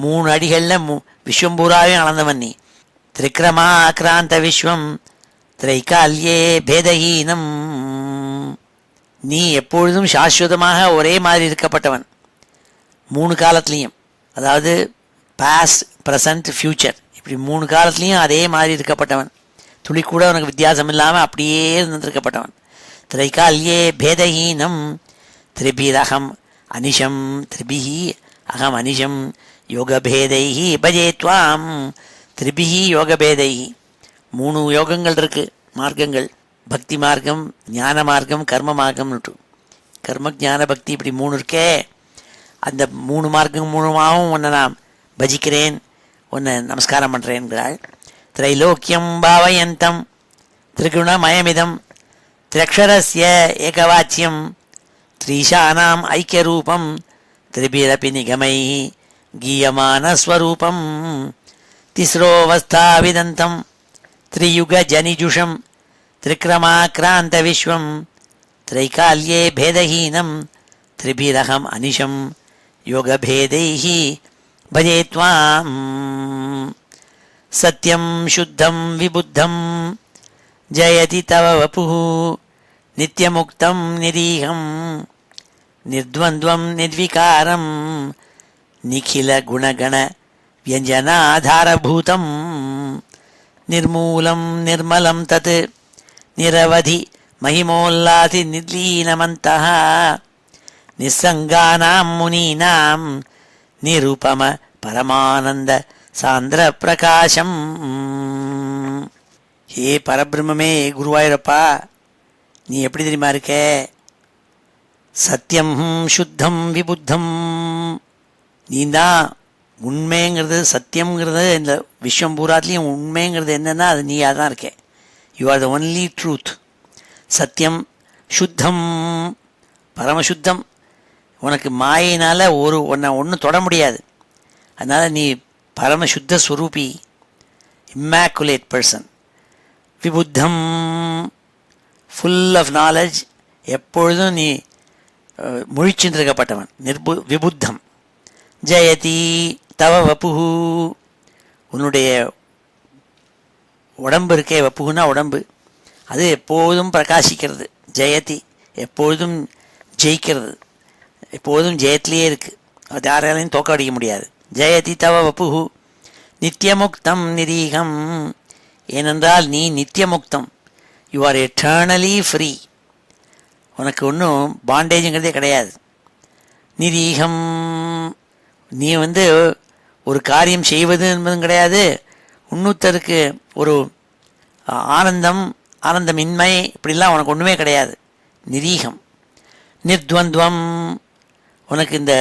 3 அடிகளில் விஸ்வம் பூராவையும் அளந்தவன் நீ. திரிக்ரமா கிராந்த விஸ்வம் திரைகால்யே பேதஹீனம். நீ எப்பொழுதும் சாஸ்வதமாக ஒரே மாதிரி இருக்கப்பட்டவன் 3 காலத்துலேயும். அதாவது பாஸ்ட், ப்ரெசன்ட், ஃப்யூச்சர், இப்படி 3 காலத்துலேயும் அதே மாதிரி இருக்கப்பட்டவன். துளி கூட உனக்கு வித்தியாசம் இல்லாமல் அப்படியே இருந்திருக்கப்பட்டவன். திரைகால்யே பேதஹீனம் திரிபிரகம் அனிஷம். திரிபிஹி அகம் அனிஷம் யோகபேதைஹி பஜேத்வாம். திரிபிஹி யோகபேதைஹி. 3 யோகங்கள் இருக்குது, மார்க்கங்கள். பக்தி மார்க்கம், ஞான மார்க்கம், கர்ம மார்க்கம்னுட்டு. கர்ம ஞான பக்தி இப்படி 3 இருக்கே. அந்த 3 மார்க்கம் மூலமாகவும் உன்னை நான் பஜிக்கிறேன், உன்னை நமஸ்காரம் பண்ணுறேன்கிறாள். திரைலோக்கியம் பாவயந்தம் திரிகுணமயமிதம் திரக்ஷரஸ்ய ஏகவாச்சியம் த்ரீஷானாம் ஐக்கிய ரூபம் திரிபிரபி நிகமை கீயமான ஸ்வரூபம். திஸ்ரோவஸ்தா விதந்தம் திரியுக ஜனிஜுஷம் திரிக்ரமாக்ராந்த விஸ்வம் திரைகால்யே பேதஹீனம் திரிபிரகம் அனிஷம் யோகபேதைஹி பஜேத்வாம். சத்யம் சுத்தம் விபுத்தம் ஜயதி தவ வபுः நித்யமுக்தம் நிரீகம் நிர்த்வந்த்வம் நிர்விகாரம் நிখিல குணகண வியஞ்சனாதாரபூதம் நிர்மூலம் நிர்மலம் தத் நிரவதி மகிமோல்லாதி நிர்லீனமந்தः நிஸ்ஸங்கானாம் முனீனாம் நிருபம பரமானந்த சாந்திர பிரகாசம். ஹே பரபிரம்மே, குருவாயூரப்பா, நீ எப்படி தெரியுமா இருக்க? சத்தியம் சுத்தம் விபுத்தம். நீ தான் உண்மைங்கிறது, சத்தியங்கிறது. இந்த விஸ்வம் பூராத்துலேயும் உண்மைங்கிறது என்னென்னா அது நீயாக தான் இருக்க. You are the only truth. சத்தியம் சுத்தம் பரமசுத்தம். உனக்கு மாயினால் உன்னை ஒன்றும் தொட முடியாது. அதனால் நீ பரமசுத்த ஸ்வரூபி, இம்மாக்குலேட் பர்சன். விபுத்தம் ஃபுல் ஆஃப் நாலேஜ், எப்பொழுதும் நீ முழிச்சின்றிருக்கப்பட்டவன். விபுத்தம். ஜெயதி தவ வப்புஹு, உன்னுடைய உடம்பு இருக்கே, வப்புகுனா உடம்பு, அது எப்போதும் பிரகாசிக்கிறது. ஜெயதி, எப்பொழுதும் ஜெயிக்கிறது, எப்போதும் ஜெயத்திலேயே இருக்கு, அது யாராலையும் தோக்க அடிக்க முடியாது. ஜெயதி தவ வப்புஹு நித்தியமுக்தம் நிரீகம், ஏனென்றால் நீ நித்தியமுக்தம், யூ ஆர் எட்டர்னலி ஃப்ரீ, உனக்கு ஒன்றும் பாண்டேஜுங்கிறதே கிடையாது. நிரீகம், நீ ஒரு காரியம் செய்வது என்பதும் கிடையாது, இன்னொருத்தருக்கு ஒரு ஆனந்தமின்மை இப்படிலாம் உனக்கு ஒன்றுமே கிடையாது. நிரீகம். நிர்த்வந்த்வம், உனக்கு இந்த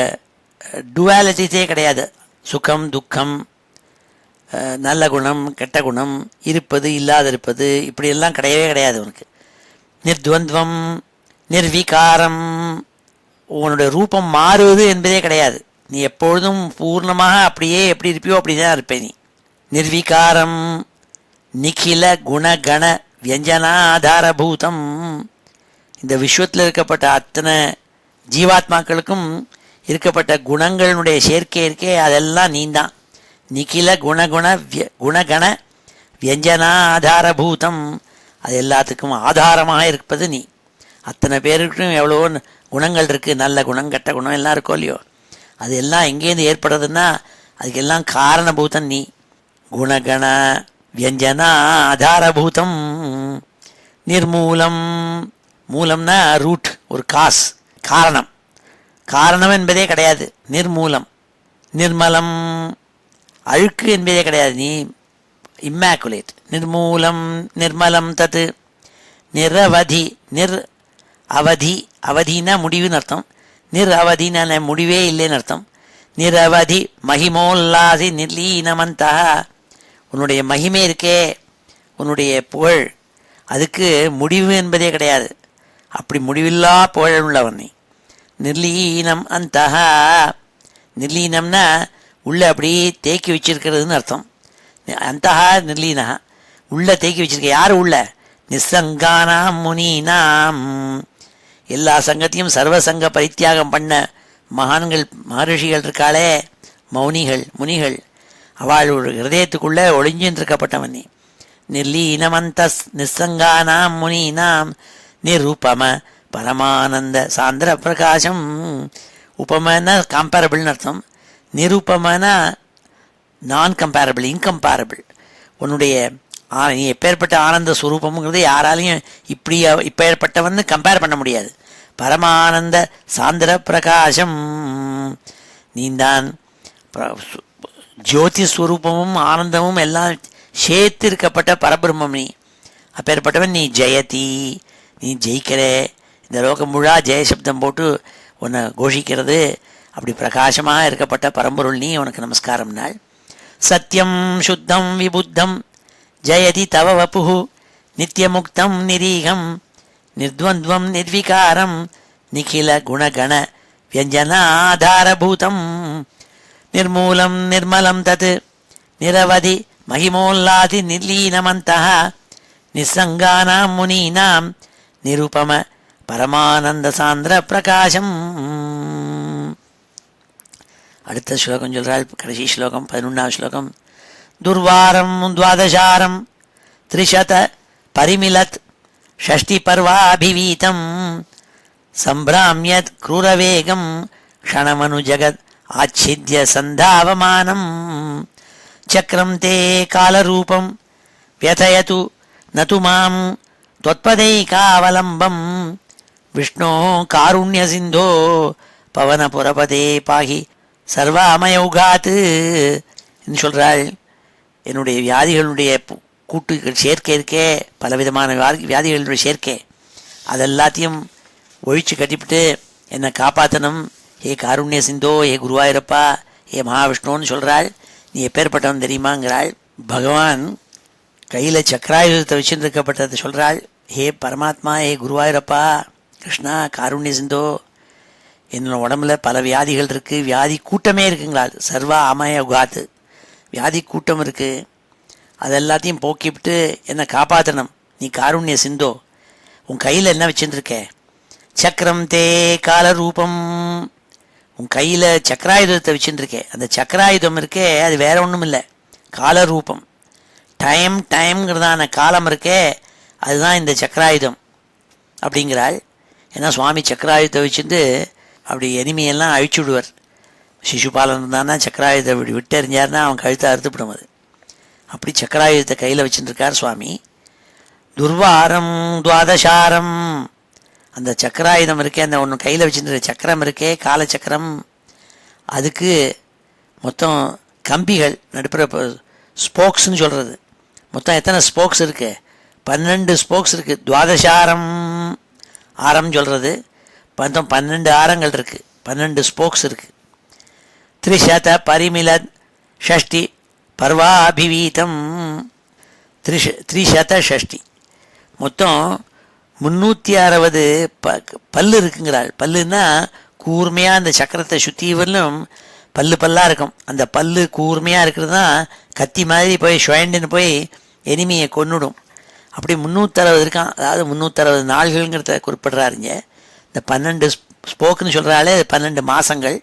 டுவாலிட்டிஸே கிடையாது. சுகம் துக்கம், நல்ல குணம் கெட்ட குணம், இருப்பது இல்லாதிருப்பது, இப்படியெல்லாம் கிடையவே கிடையாது உனக்கு. நிர்த்வந்த்வம். நிர்விகாரம், உன்னுடைய ரூபம் மாறுவது என்பதே கிடையாது. நீ எப்பொழுதும் பூர்ணமாக அப்படியே எப்படி இருப்பியோ அப்படி தான் இருப்பே நீ. நிர்விகாரம். நிகில குணகண வியஞ்சனாதாரபூதம், இந்த விஸ்வத்தில் இருக்கப்பட்ட அத்தனை ஜீவாத்மாக்களுக்கும் இருக்கப்பட்ட குணங்களுடைய சேர்க்கை இருக்கே, அதெல்லாம் நீந்தான். நிகில குணகண வியஞ்சனாதாரபூதம், அது எல்லாத்துக்கும் ஆதாரமாக இருப்பது நீ. அத்தனை பேருக்கும் எவ்வளவோ குணங்கள் இருக்குது, நல்ல குணம் கெட்ட குணம் எல்லாம் இருக்கோ இல்லையோ, அது எல்லாம் எங்கேருந்து ஏற்படுறதுன்னா அதுக்கெல்லாம் காரணபூதம் நீ. குணகண வியஞ்சனா ஆதாரபூதம். நிர்மூலம். மூலம்னா ரூட், ஒரு காஸ், காரணம். காரணம் என்பதே கிடையாது. நிர்மூலம். நிர்மலம், அழுக்கு என்பதே கிடையாது, நீ இம்மாக்குலேட். நிர்மூலம் நிர்மலம் தத்து. நிரவதி. அவதி, அவதினா முடிவுன்னு அர்த்தம். அவதினா முடிவே இல்லைன்னு அர்த்தம். நிரவதி மகிமோல்லாசி நிர்லீனமந்தா, உன்னுடைய மகிமை இருக்கே, உன்னுடைய புகழ், அதுக்கு முடிவு என்பதே கிடையாது. அப்படி முடிவில்லா புகழ் உள்ளவன் நீ. நிர்லீனம் அந்தஹா. நிர்லீனம்னா உள்ள அப்படி தேக்கி வச்சிருக்கிறதுன்னு அர்த்தம். அந்தஹா நிர்லீனா, உள்ள தேக்கி வச்சிருக்க. யார் உள்ள? நிசங்கானாம் முனீனாம், எல்லா சங்கத்தையும் சர்வசங்க பரித்தியாகம் பண்ண மகான்கள் மகரிஷிகள் இருக்காளே, மௌனிகள் முனிகள், அவளோட ஹிருதயத்துக்குள்ளே ஒளிஞ்சின்னு இருக்கப்பட்டவன் நீ. நிர்லீனமந்த நிசங்கானாம் முனீனாம் நிருபம பரமானந்த சாந்திர பிரகாசம். உபமன்னா கம்பேரபிள்னு அர்த்தம். நிருபமனா நான் கம்பேரபிள், இன்கம்பேரபிள். உன்னுடைய நீ எப்பேற்பட்ட ஆனந்த ஸ்வரூபம்ங்கிறது யாராலையும் இப்போ ஏற்பட்டவன்னு கம்பேர் பண்ண முடியாது. பரமானந்த சாந்திர பிரகாசம், நீந்தான் ஜோதி ஸ்வரூபமும் ஆனந்தமும் எல்லாம் சேர்த்து இருக்கப்பட்ட பரபிரம்மம் நீ. அப்பேற்பட்டவன் நீ. ஜெயதி, நீ ஜெயிக்கிற. இந்த லோகம் முழா ஜெயசப்தம் போட்டு உன்னை கோஷிக்கிறது. அப்படி பிரகாசமாக இருக்கப்பட்ட பரம்பொருள் நீ, உனக்கு நமஸ்காரம் நாள். சத்யம் சுத்தம் விபுத்தம் ஜெயதி தவ வபுஹு நித்தியமுக்தம் நிரீகம் நிர்த்வந்த்வம் நிர்விகாரம் நிகில குணகண வியஞ்சனாதாரபூதம். நிர்மூலம் நிர்மலம் தத் நிரவதி மகிமோல்லாதி நிர்லீனமந்தஹ நிசங்கானாம் முனீனாம் நிருபம பரமானந்த சாந்திர பிரகாசம். அடுத்த ஸ்லோகம் சொல்றாள், கடைசி ஸ்லோகம் 11ஆம் ஸ்லோகம். துர்வாரம் துவாதசாரம் த்ரிஷத பரிமிலத் ஷஷ்டி பர்வாபிவீதம் சம்பிராமியத் க்ரூரவேகம் க்ஷணமனு ஜகத் ஆச்சித்ய சந்தாவமானம் சக்ரம் தே காலரூபம் व्यथयतु न तु मां त्वत्पदैकावलम्बं विष्णो कारुण्यसिन्धो पवनपुरपदे पाहि சர்வாமயௌகாத்து என்று சொல்கிறாள். என்னுடைய வியாதிகளுடைய கூட்டு சேர்க்கை இருக்கே, பலவிதமான வியாதிகளுடைய சேர்க்கை, அதெல்லாத்தையும் ஒழிச்சு கட்டிவிட்டு என்னை காப்பாற்றணும். ஏ காருண்ய சிந்தோ, ஏ குருவாயூரப்பா, ஏ மகாவிஷ்ணுன்னு சொல்கிறாள். நீ எப்பேற்பட்டவன் தெரியுமாங்கிறாள். பகவான் கையில் சக்கராயுதத்தை வச்சுருக்கப்பட்டதை சொல்கிறாள். ஹே பரமாத்மா, ஏ குருவாயூரப்பா, கிருஷ்ணா காருண்ய சிந்தோ, என்னோட உடம்புல பல வியாதிகள் இருக்குது, வியாதி கூட்டமே இருக்குங்களாள். சர்வ அமய உகாத்து, வியாதி கூட்டம் இருக்குது, அதெல்லாத்தையும் போக்கிவிட்டு என்னை காப்பாற்றணும். நீ காருண்ய சிந்தோ, உன் கையில் என்ன வச்சுருக்க? சக்கரம் தே காலரூபம். உன் கையில் சக்கராயுதத்தை வச்சுருக்கே. அந்த சக்கராயுதம் இருக்கே அது வேற ஒன்றும் இல்லை, காலரூபம். டைம்ங்கிறதான காலம் இருக்கே அதுதான் இந்த சக்கராயுதம் அப்படிங்கிறாள். ஏன்னா சுவாமி சக்கராயுதத்தை வச்சுட்டு அப்படி எனிமையெல்லாம் அழிச்சு விடுவார். சிசுபாலன் இருந்தான்னா சக்கராயுதத்தை இப்படி விட்டு எறிஞ்சார்னா அவன் கழுத்தை அறுத்துவிடும். அது அப்படி சக்கராயுதத்தை கையில் வச்சுருக்கார் சுவாமி. துர்வாரம் துவாதசாரம். அந்த சக்கராயுதம் இருக்கே, அந்த ஒன்று கையில் வச்சுருக்கிற சக்கரம் இருக்கே காலச்சக்கரம், அதுக்கு மொத்தம் கம்பிகள் நடுப்புற ஸ்போக்ஸ்ன்னு சொல்கிறது. மொத்தம் எத்தனை ஸ்போக்ஸ் இருக்குது? 12 ஸ்போக்ஸ் இருக்குது. துவாதசாரம் ஆரம் சொல்கிறது. மொத்தம் 12 ஆரங்கள் இருக்குது, 12 ஸ்போக்ஸ் இருக்குது. திரிசத பரிமிலத் ஷஷ்டி பர்வாபிவீதம். திரிசத ஷஷ்டி மொத்தம் 360 பல்லு இருக்குங்கிறாள். பல்லுன்னா கூர்மையாக அந்த சக்கரத்தை சுற்றி வரலும் பல்லாக இருக்கும். அந்த பல்லு கூர்மையாக இருக்கிறது தான் கத்தி மாதிரி போய் சுழண்டுன்னு போய் எனிமையை கொன்னுடும். அப்படி 360 இருக்கான். அதாவது 360 நாள்கள்ங்கிறத குறிப்பிடுறாருங்க. இந்த 12 ஸ்போக்குன்னு சொல்கிறாலே 12 மாதங்கள்.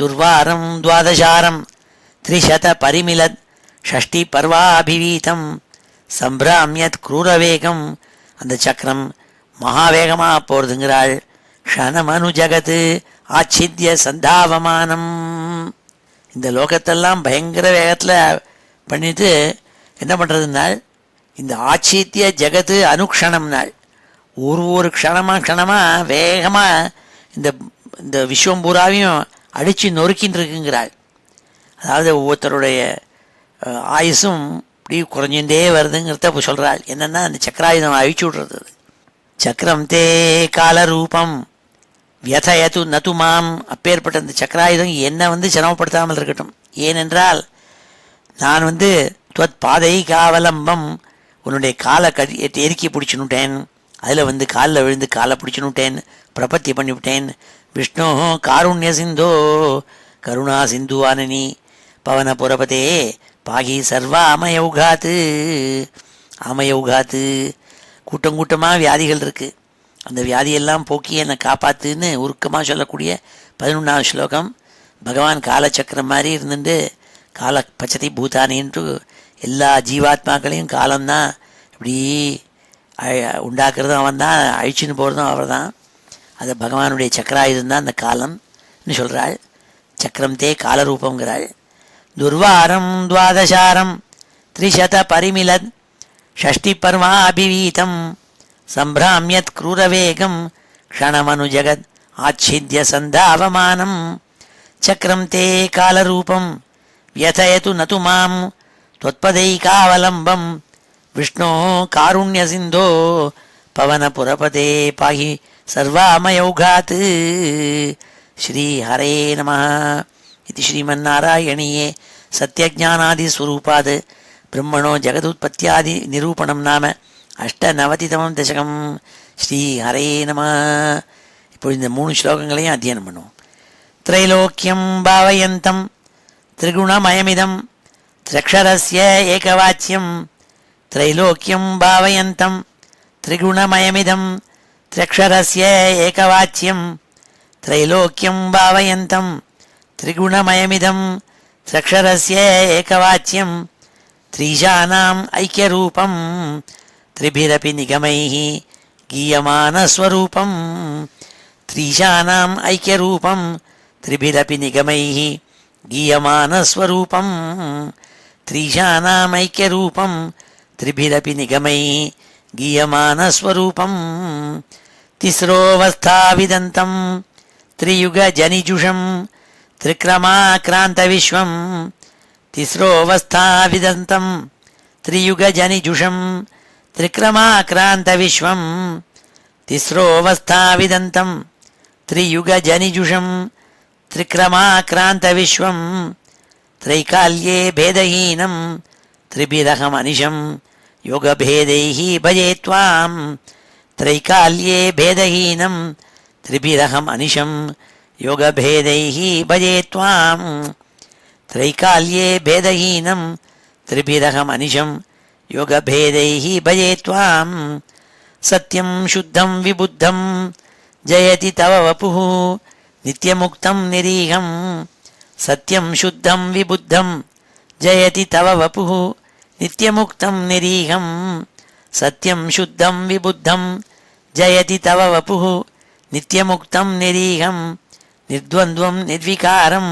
துர்வாரம் துவாதசாரம் திரிசத பரிமிலத் ஷஷ்டி பர்வாபிவீதம் சம்பிராமியத் க்ரூரவேகம். அந்த சக்கரம் மகாவேகமாக போகிறதுங்கிறாள். க்ஷணமனு ஜகத்து ஆச்சித்ய சந்தாவமானம். இந்த லோகத்தெல்லாம் பயங்கர வேகத்தில் பண்ணிட்டு என்ன பண்ணுறதுனால் இந்த ஆச்சித்ய ஜகத்து அனுக்ஷணம் நாள் ஒரு க்ஷணமாக வேகமாக இந்த விஸ்வம் பூராவையும் அடித்து நொறுக்கின்னு இருக்குங்கிறாள். அதாவது ஒவ்வொருத்தருடைய ஆயுசும் இப்படி குறைஞ்சுட்டே வருதுங்கிறத இப்போ சொல்கிறாள். என்னென்னா அந்த சக்கராயுதம் அழிச்சு விடுறது. சக்கரம் தே காலரூபம் வியதயது நதுமாம். அப்பேற்பட்ட அந்த சக்கராயுதம் என்னை சிரமப்படுத்தாமல் இருக்கட்டும். ஏனென்றால் நான் துவத் பாதை காவலம்பம் உன்னுடைய காலை எரிக்கி பிடிச்சுன்னுட்டேன். அதில் காலில் விழுந்து காலை பிடிச்சுன்னுட்டேன், பிரபத்தி பண்ணிவிட்டேன். விஷ்ணு காருண்ய சிந்தோ கருணா சிந்துவானனி பவன புரபதே பாகி சர்வா அமயௌகாத்து. அமயௌகாத்து கூட்டமாக வியாதிகள் இருக்குது. அந்த வியாதியெல்லாம் போக்கி என்னை காப்பாற்றுன்னு உருக்கமாக சொல்லக்கூடிய 11ஆவது ஸ்லோகம். பகவான் காலச்சக்கரம் மாதிரி இருந்துட்டு கால பச்சதி பூதானின்ட்டு எல்லா ஜீவாத்மாக்களையும் காலம்தான் இப்படி உண்டாக்குறதும் அவன் தான், அழிச்சுன்னு போகிறதும் அவர் தான். அது பகவானுடைய சக்கராயுதம் தான் அந்த காலம்னு சொல்கிறாள். சக்கரம் தே காலரூபங்கிறாள். துர்வாரம் துவாதசாரம் திரிசத பரிமிலத் ஷஷ்டி பர்வாபிவீதம் சம்பிராமியத் க்ரூரவேகம் க்ஷணமனு ஜகத் ஆச்சித்ய சந்தாவமானம். சக்கரம் தே காலரூபம் வியதயது நது மாம் त्वत्पदैकावलम्बं विष्णो कारुण्यसिन्धो पवनपुरपते पाहि सर्वामयौघात्. श्रीहरे नमः. इति श्रीमन्नारायणीये सत्यज्ञानादिस्वरूपात् ब्रह्मणो जगदुत्पत्त्यादिनिरूपणं नाम 98तमं दशकं. श्रीहरे नमः. இப்பொழுது இந்த 3 ஸ்லோகங்களையும் அத்தியனம் பண்ணுவோம். त्रैलोक्यं भावयन्तं त्रिगुणमयमिदं त्र्यक्षरस्य एकवाच्यं. त्रैलोक्यं भावयन्तं त्रिगुणमयमिदं त्र्यक्षरस्य एकवाच्यं. त्रैलोक्यं भावयन्तं त्रिगुणमयमिदं त्र्यक्षरस्य एकवाच्यं. त्रिशानाम् ऐक्यरूपं त्रिभिरपि निगमैः गीयमानस्वरूपं. त्रिशानाम् ऐक्यरूपं त्रिभिरपि निगमैः गीयमानस्वरूपं. त्रिशानाम् ऐक्यरूपं त्रिभिरपि निगमैः गीयमानस्वरूपं. तिस्रोऽवस्थाविदन्तं त्रियुगजनिजुषं त्रिक्रमाक्रान्तविश्वं. तिस्रोऽवस्थाविदन्तं त्रियुगजनिजुषं त्रिक्रमाक्रान्तविश्वं. तिस्रोऽवस्थाविदन्तं त्रियुगजनिजुषं त्रिक्रमाक्रान्तविश्वं. त्रैकाल्ये भेदहीनं त्रिभिरहमनिशं योगभेदैः भजे त्वां. त्रैकाल्ये भेदहीनं त्रिभिरहमनिशं योगभेदैः भजे त्वां. त्रैकाल्ये भेदहीनं त्रिभिरहमनिशं योगभेदैः भजे त्वां. सत्यं शुद्धं विबुद्धं जयति तव वपुः नित्यमुक्तं निरीहं सत्यं शुद्धं विबुद्धं जयति तव वपुः नित्यमुक्तं निरीहं सत्यं शुद्धं विबुद्धं जयति तव वपुः नित्यमुक्तं निरीहं निर्द्वन्द्वं निर्विकारं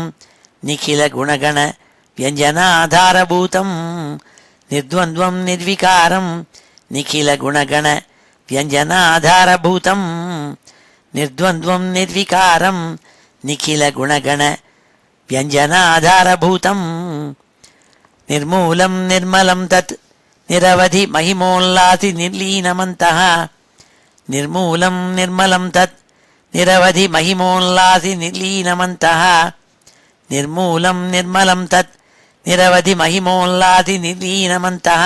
निखिलगुणगण व्यञ्जनाधारभूतं निर्द्वन्द्वं निर्विकारं निखिलगुणगण व्यञ्जनाधारभूतं निर्द्वन्द्वं निर्विकारं निखिलगुणगण व्यञ्जनाधारभूतं निर्मूलं निर्मलं तत् निरवधि महिमोल्लासि निर्लीनमन्तः निर्मूलं निर्मलं तत् निरवधि महिमोल्लासि निर्लीनमन्तः निर्मूलं निर्मलं तत् निरवधि महिमोल्लासि निर्लीनमन्तः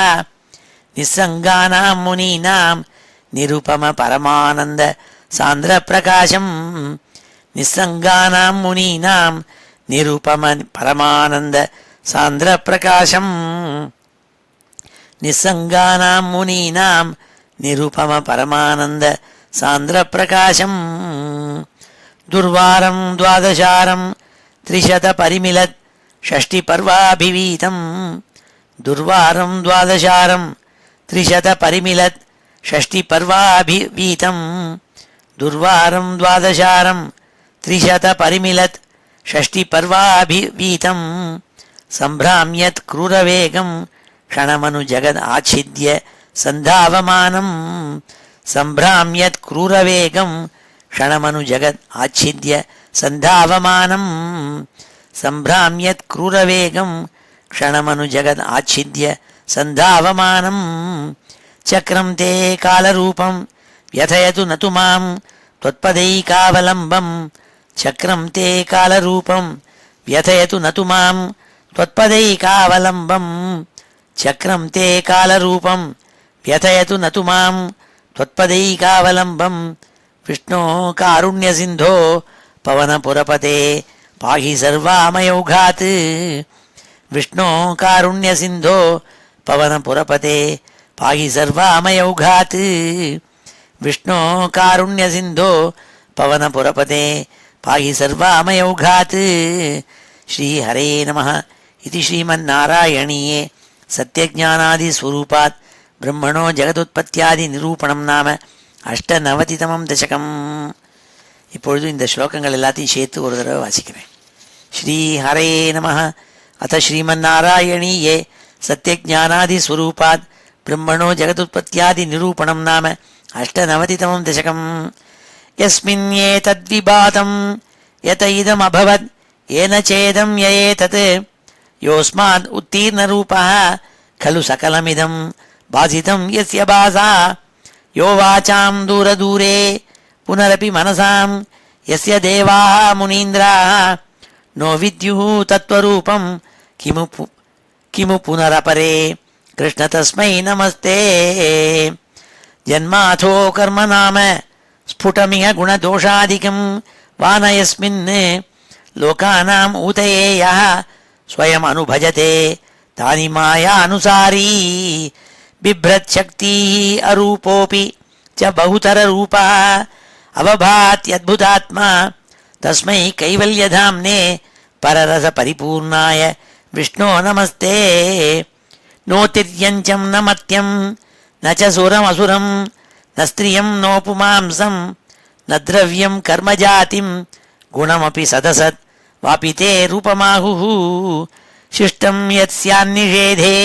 निस्सङ्गानां मुनीनां निरुपम परमानन्द सान्द्र प्रकाशं निस्सङ्गानां मुनीनां निरुपम परमानन्द सान्द्र प्रकाशं निस्सङ्गानां मुनीनां निरुपम परमानन्द सान्द्र प्रकाशं दुर्वारं द्वादशारं त्रिशत परिमिलत् षष्टिपर्वाभिवीतं दुर्वारं द्वादशारं त्रिशत परिमिलत् षष्टिपर्वाभिवीतं दुर्वारं द्वादशारं त्रिशत परिमिलत् षष्टिपर्वाभिवीतं सम्भ्राम्यत् क्रूरवेगं क्षणमनु जगद् आच्छिद्य सन्धावमानं सम्भ्राम्यत् क्रूरवेगं क्षणमनु जगद् आच्छिद्य सन्धावमानं सम्भ्राम्यत् क्रूरवेगं क्षणमनु जगद् आच्छिद्य सन्धावमानं चक्रं ते कालरूपं व्यथयतु न तु मां त्वत्पदैकावलम्बं चक्रं ते कालरूपं व्यथयतु न तु मां त्वत्पदैकावलम्बं चक्रं ते कालरूपं व्यथयतु न तु मां त्वत्पदैकावलम्बं विष्णो कारुण्यसिन्धो पवनपुरपते पाहि सर्वामयौघात् विष्णो कारुण्यसिन्धो पवनपुरपते पाहि सर्वामयौघात् विष्णो कारुण्यसिन्धो पवनपुरपते पाहि सर्वामयौघात् श्रीहरे नमः इति श्रीमन्नारायणीये सत्यज्ञानादिस्वरूपात् ब्रह्मणो जगदुत्पत्त्यादिनिरूपणं नाम अष्टनवतितमं दशकम् இப்பொழுது இந்த ஸ்லோகங்கள் எல்லாத்தையும் சேர்த்து ஒரு தடவை வாசிக்கிறேன். ஸ்ரீ ஹரே நமः. அத ஸ்ரீமன்னாராயணீயே சத்யஜானாதிஸ்வரூபாத் பிரம்மணோ ஜகதுத்பத்யாதி நிரூபணம் நாம அஷ்டநவதிதமம் தசகம். யஸ்மின் ஏதத்விபாதம் யத இதம் அபவத் ஏன சேதம் யஏதத் யோஸ்மாத் உத்தீர்ணரூபः खलु सकलमिदं बाधितं यस्य बासा यो वाचां दूरदूरे पुनरपि मनसां यस्य देवाः मुनीन्द्राः नो विद्युः तत्त्वरूपं किमु पुनरपरे कृष्ण तस्मै नमस्ते. जन्माथो कर्म नाम स्फुटमिह गुणदोषादिकं वान यस्मिन् लोकानाम् ऊतये यः स्वयम् अनुभजते तानि मायानुसारी बिभ्रच्छक्तिः अरूपोऽपि च बहुतररूपः अवभात्यद्भुतात्मा तस्मै कैवल्यधाम्ने पररसपरिपूर्णाय विष्णो नमस्ते. नो तिर्यञ्चं न मर्त्यं न च सुरमसुरं न स्त्रियं नो पुमांसं न द्रव्यं कर्मजातिं गुणमपि सदसत् वापि ते रूपमाहुः. शिष्टं यत्स्यान्निषेधे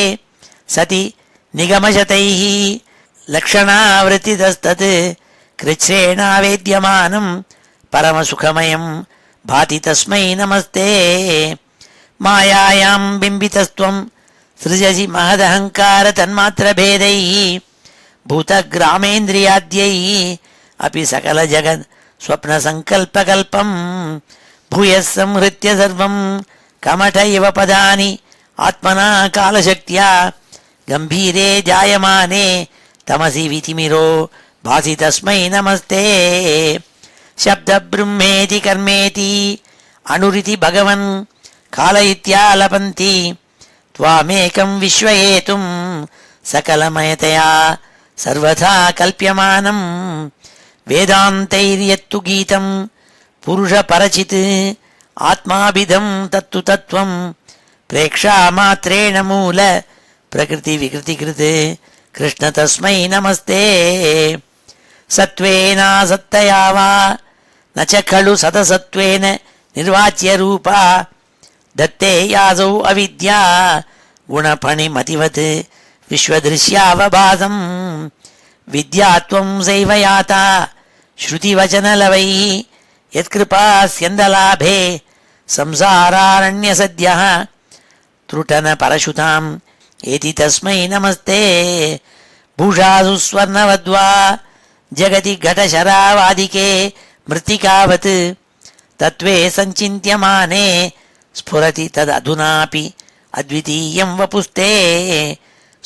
सति निगमशतैः लक्षणावृत्तितस्तत् कृच्छ्रेणावेद्यमानं परमसुखमयं भाति तस्मै नमस्ते. मायायां बिम्बितस्त्वं सृजसि महदहङ्कारतन्मात्रभेदैः भूतग्रामेन्द्रियाद्यैः अपि सकलजगत् स्वप्नसङ्कल्पकल्पं भूयः संहृत्य सर्वं कमठ इव पदानि आत्मना कालशक्त्या गम्भीरे जायमाने तमसि वितिमिरो भासि तस्मै नमस्ते. शब्दब्रह्मेति कर्मेति अणुरिति भगवन् काल इत्यालपन्ति त्वामेकं विश्वयेतुं सकलमयतया சர்வதா கல்பியமானம் வேதாந்தைரியத்து கீதம் புருஷ பரசித் ஆத்மாபிதம் தத்து தத்துவம் பிரேக்ஷா மாத்ரேண மூல பிரகிருதி விகிருதி கிருத் கிருஷ்ண தஸ்மை நமஸ்தே. சத்வேனாசத்தயா வா நச்ச கலு சதசத்வேன நிர்வாச்சிய ரூபா தத்தே யாசௌ அவித்யா குணபணிமதிவத் விஸ்வதிருஷ்யாவபாசம் வித்யாத்வம் சைவ யாதா ஸ்ருதிவச்சனலவை யத்கிருபாஸ்யந்தலாபே சம்சாராரண்யசத்யः த்ருட்டன பரசுதாம் ஏதி தஸ்மை நமஸ்தே. பூஷாசு ஸ்வர்ணவத்வா ஜகதி கடசராவாதிகே மிருத்திகாவத் தத்வே சஞ்சின்த்யமானே ஸ்ஃபுரதி தததுனாபி அத்விதீயம் வபுஸ்தே.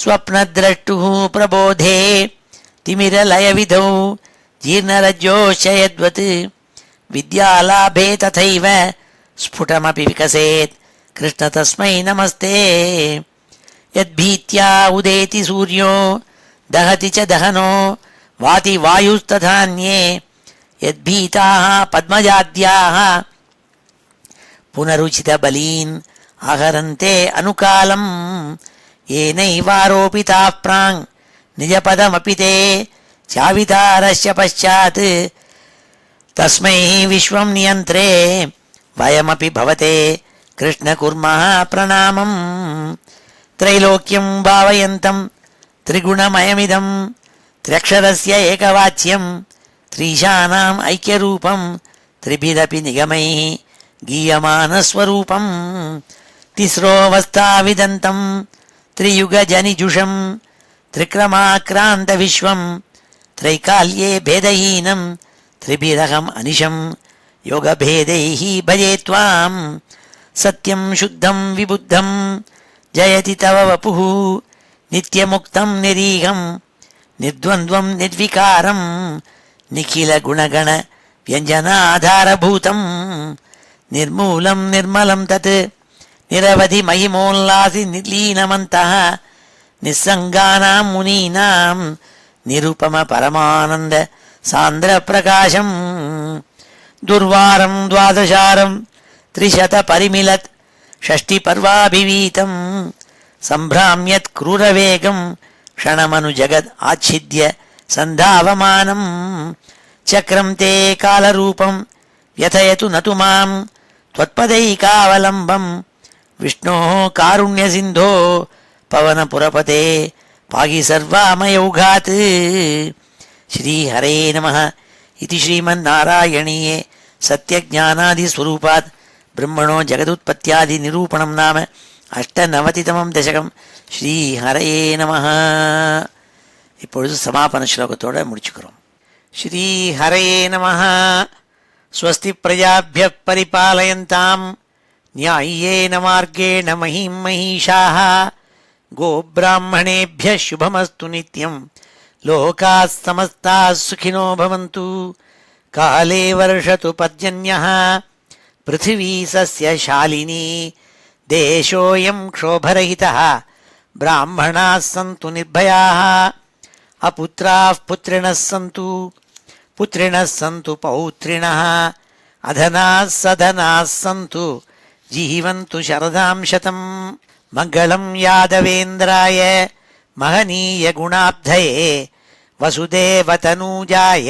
ஸ்வப்னத்ரஷ்டுः பிரபோதே திமிரலயவிதௌ ஜீர்ணரஜ்ஜோஷயத்வத் வித்யாலாபே ததைவ ஸ்ஃபுடமபி விகசேத் கிருஷ்ண தஸ்மை நமஸ்தே. யத்பீத்யா உதேதி சூர்யோ தஹதி ச தஹனோ வாதி வாயுஸ்ததான்யே யத்பீதாः பத்மஜாத்யாः புனருச்சித பலீன் ஆஹரந்தே அனுகாலம் ஏனைவாரோபிதாः ப்ராங் நிஜபதமபி தே சாவிதாரஸ்ய பశ్చాத் தஸ்மை விஸ்வம் நியந்த்ரே வயமபி பவதே கிருஷ்ண குர்மः பிரணாமம். த்ரைலோக்கியம் பாவயந்தம் திரிகுணமயமிதம் த்ரியக்ஷரஸ்ய ஏகவாச்சியம் த்ரீஷானாம் ஐக்கியரூபம் த்ரிபிரபி நிகமைः गीयमानस्वरूपम् तिस्रोऽवस्थाविदन्तम् त्रियुगजनिजुषम् त्रिक्रमाक्रान्तविश्वम् त्रैकाल्ये भेदहीनम् त्रिभिरहम् अनिशम् योगभेदैः भजे त्वाम् सत्यम् शुद्धम् विबुद्धम् जयति तव वपुः नित्यमुक्तम् निरीहम् निर्द्वन्द्वम् निर्विकारम् निखिलगुणगण व्यञ्जनाधारभूतम् निर्मूलं निर्मलं तत् निरवधि महिमोल्लासि निर्लीनमन्तः निस्सङ्गानां मुनीनां निरुपम परमानन्द सान्द्र प्रकाशम्. दुर्वारं द्वादशारं त्रिशत परिमिलत् षष्टिपर्वाभिवीतं सम्भ्राम्यत् क्रूरवेगं क्षणमनुजगद् आच्छिद्य सन्धावमानं चक्रं ते कालरूपं व्यथयतु न तु मां त्वत्पदैकावलम्बं विष्णोः कारुण्यसिन्धो पवनपुरपते पाहि सर्वामयौघात्. श्रीहरे नमः. इति श्रीमन्नारायणीये सत्यज्ञानादिस्वरूपात् ब्रह्मणो जगदुत्पत्त्यादिनिरूपणं नाम 98तमं दशकं. श्रीहरये நமः. இப்பொழுது சமாபன ஸ்லோகத்தோடு முடிச்சுக்கிறோம். ஸ்ரீஹரயே நமः. स्वस्ति प्रजाभ्यः परिपालयन्तां न्याय्येन मार्गेण महीं महिषाः गोब्राह्मणेभ्यः शुभमस्तु नित्यं लोकाः समस्ताः सुखिनो भवन्तु. काले वर्षतु पर्जन्यः पृथिवी सस्यशालिनी देशोऽयं क्षोभरहितः ब्राह्मणाः सन्तु निर्भयाः अपुत्राः पुत्रिणः सन्तु पुत्रिणः सन्तु पौत्रिणः अधनाः सधनाः सन्तु जीवन्तु शरदां शतम्. मङ्गलं यादवेन्द्राय महनीय गुणाब्धये वसुदेवतनूजाय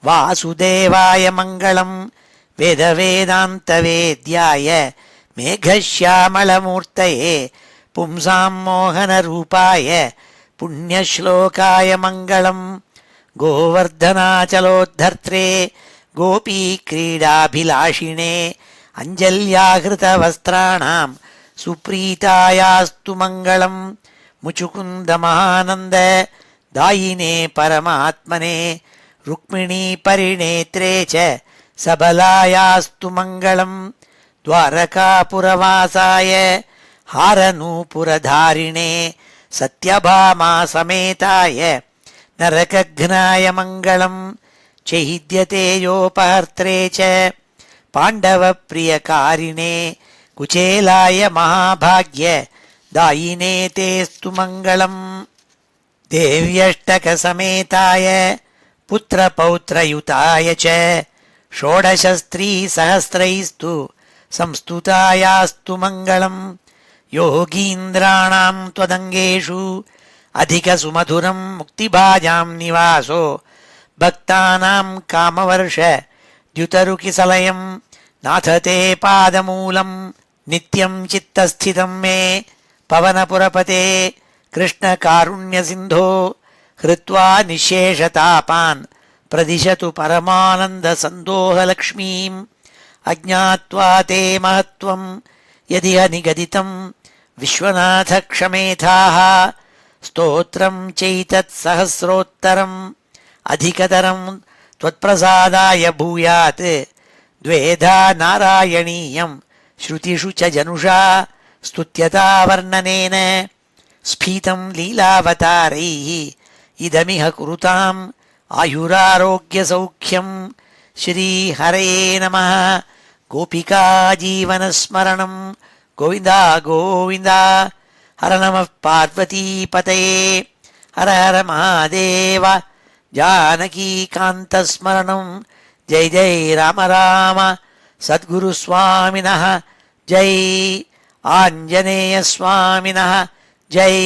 वासुदेवाय मङ्गलं वेदवेदान्तवेद्याय मेघश्यामलमूर्तये पुंसां मोहनरूपाय पुण्यश्लोकाय मङ्गलम्. गोवर्धनाचलोद्धर्त्रे गोपीक्रीडाभिलाषिणे अञ्जल्याहृतवस्त्राणां सुप्रीतायास्तु मङ्गलम्. मुचुकुन्दमहानन्द दायिने परमात्मने रुक्मिणी परिणेत्रे च सबलायास्तु मङ्गलम्. द्वारकापुरवासाय हारनूपुरधारिणे सत्यभामा समेताय नरकघ्नाय मङ्गलम्. चैद्यतेजोपहर्त्रे च पाण्डवप्रियकारिणे कुचेलाय महाभाग्य दायिने तेस्तु मङ्गलम्. देव्यष्टकसमेताय पुत्रपौत्रयुताय च षोडशस्त्रीसहस्रैस्तु संस्तुतायास्तु मङ्गलम् योगीन्द्राणां त्वदङ्गेषु अधिकसुमधुरं मुक्तिभाजां निवासो भक्तानां कामवर्ष द्युतरुकिसलयं नाथ ते पादमूलं नित्यं चित्तस्थितं मे पवनपुरपते कृष्णकारुण्यसिन्धो हृत्वा निःशेषतापान् प्रदिशतु परमानन्दसन्दोहलक्ष्मीम् अज्ञात्वा ते महत्त्वं यदिह निगदितं विश्वनाथ क्षमेथाः स्तोत्रं चैतत्सहस्रोत्तरम् अधिकतरं त्वत्प्रसादाय भूयात् द्वेधा नारायणीयं श्रुतिषु च जनुषा स्तुत्यता वर्णनेन स्फीतं लीलावतारैः इदमिह कुरुताम् आयुरारोग्यसौख्यं श्रीहरये नमः गोपिका जीवनस्मरणं गोविन्दा गोविन्दा हर नमः पार्वतीपतये हर हर महादेव जानकीकान्तस्मरणं जय जय राम राम सद्गुरुस्वामिनः जय आञ्जनेयस्वामिनः जय।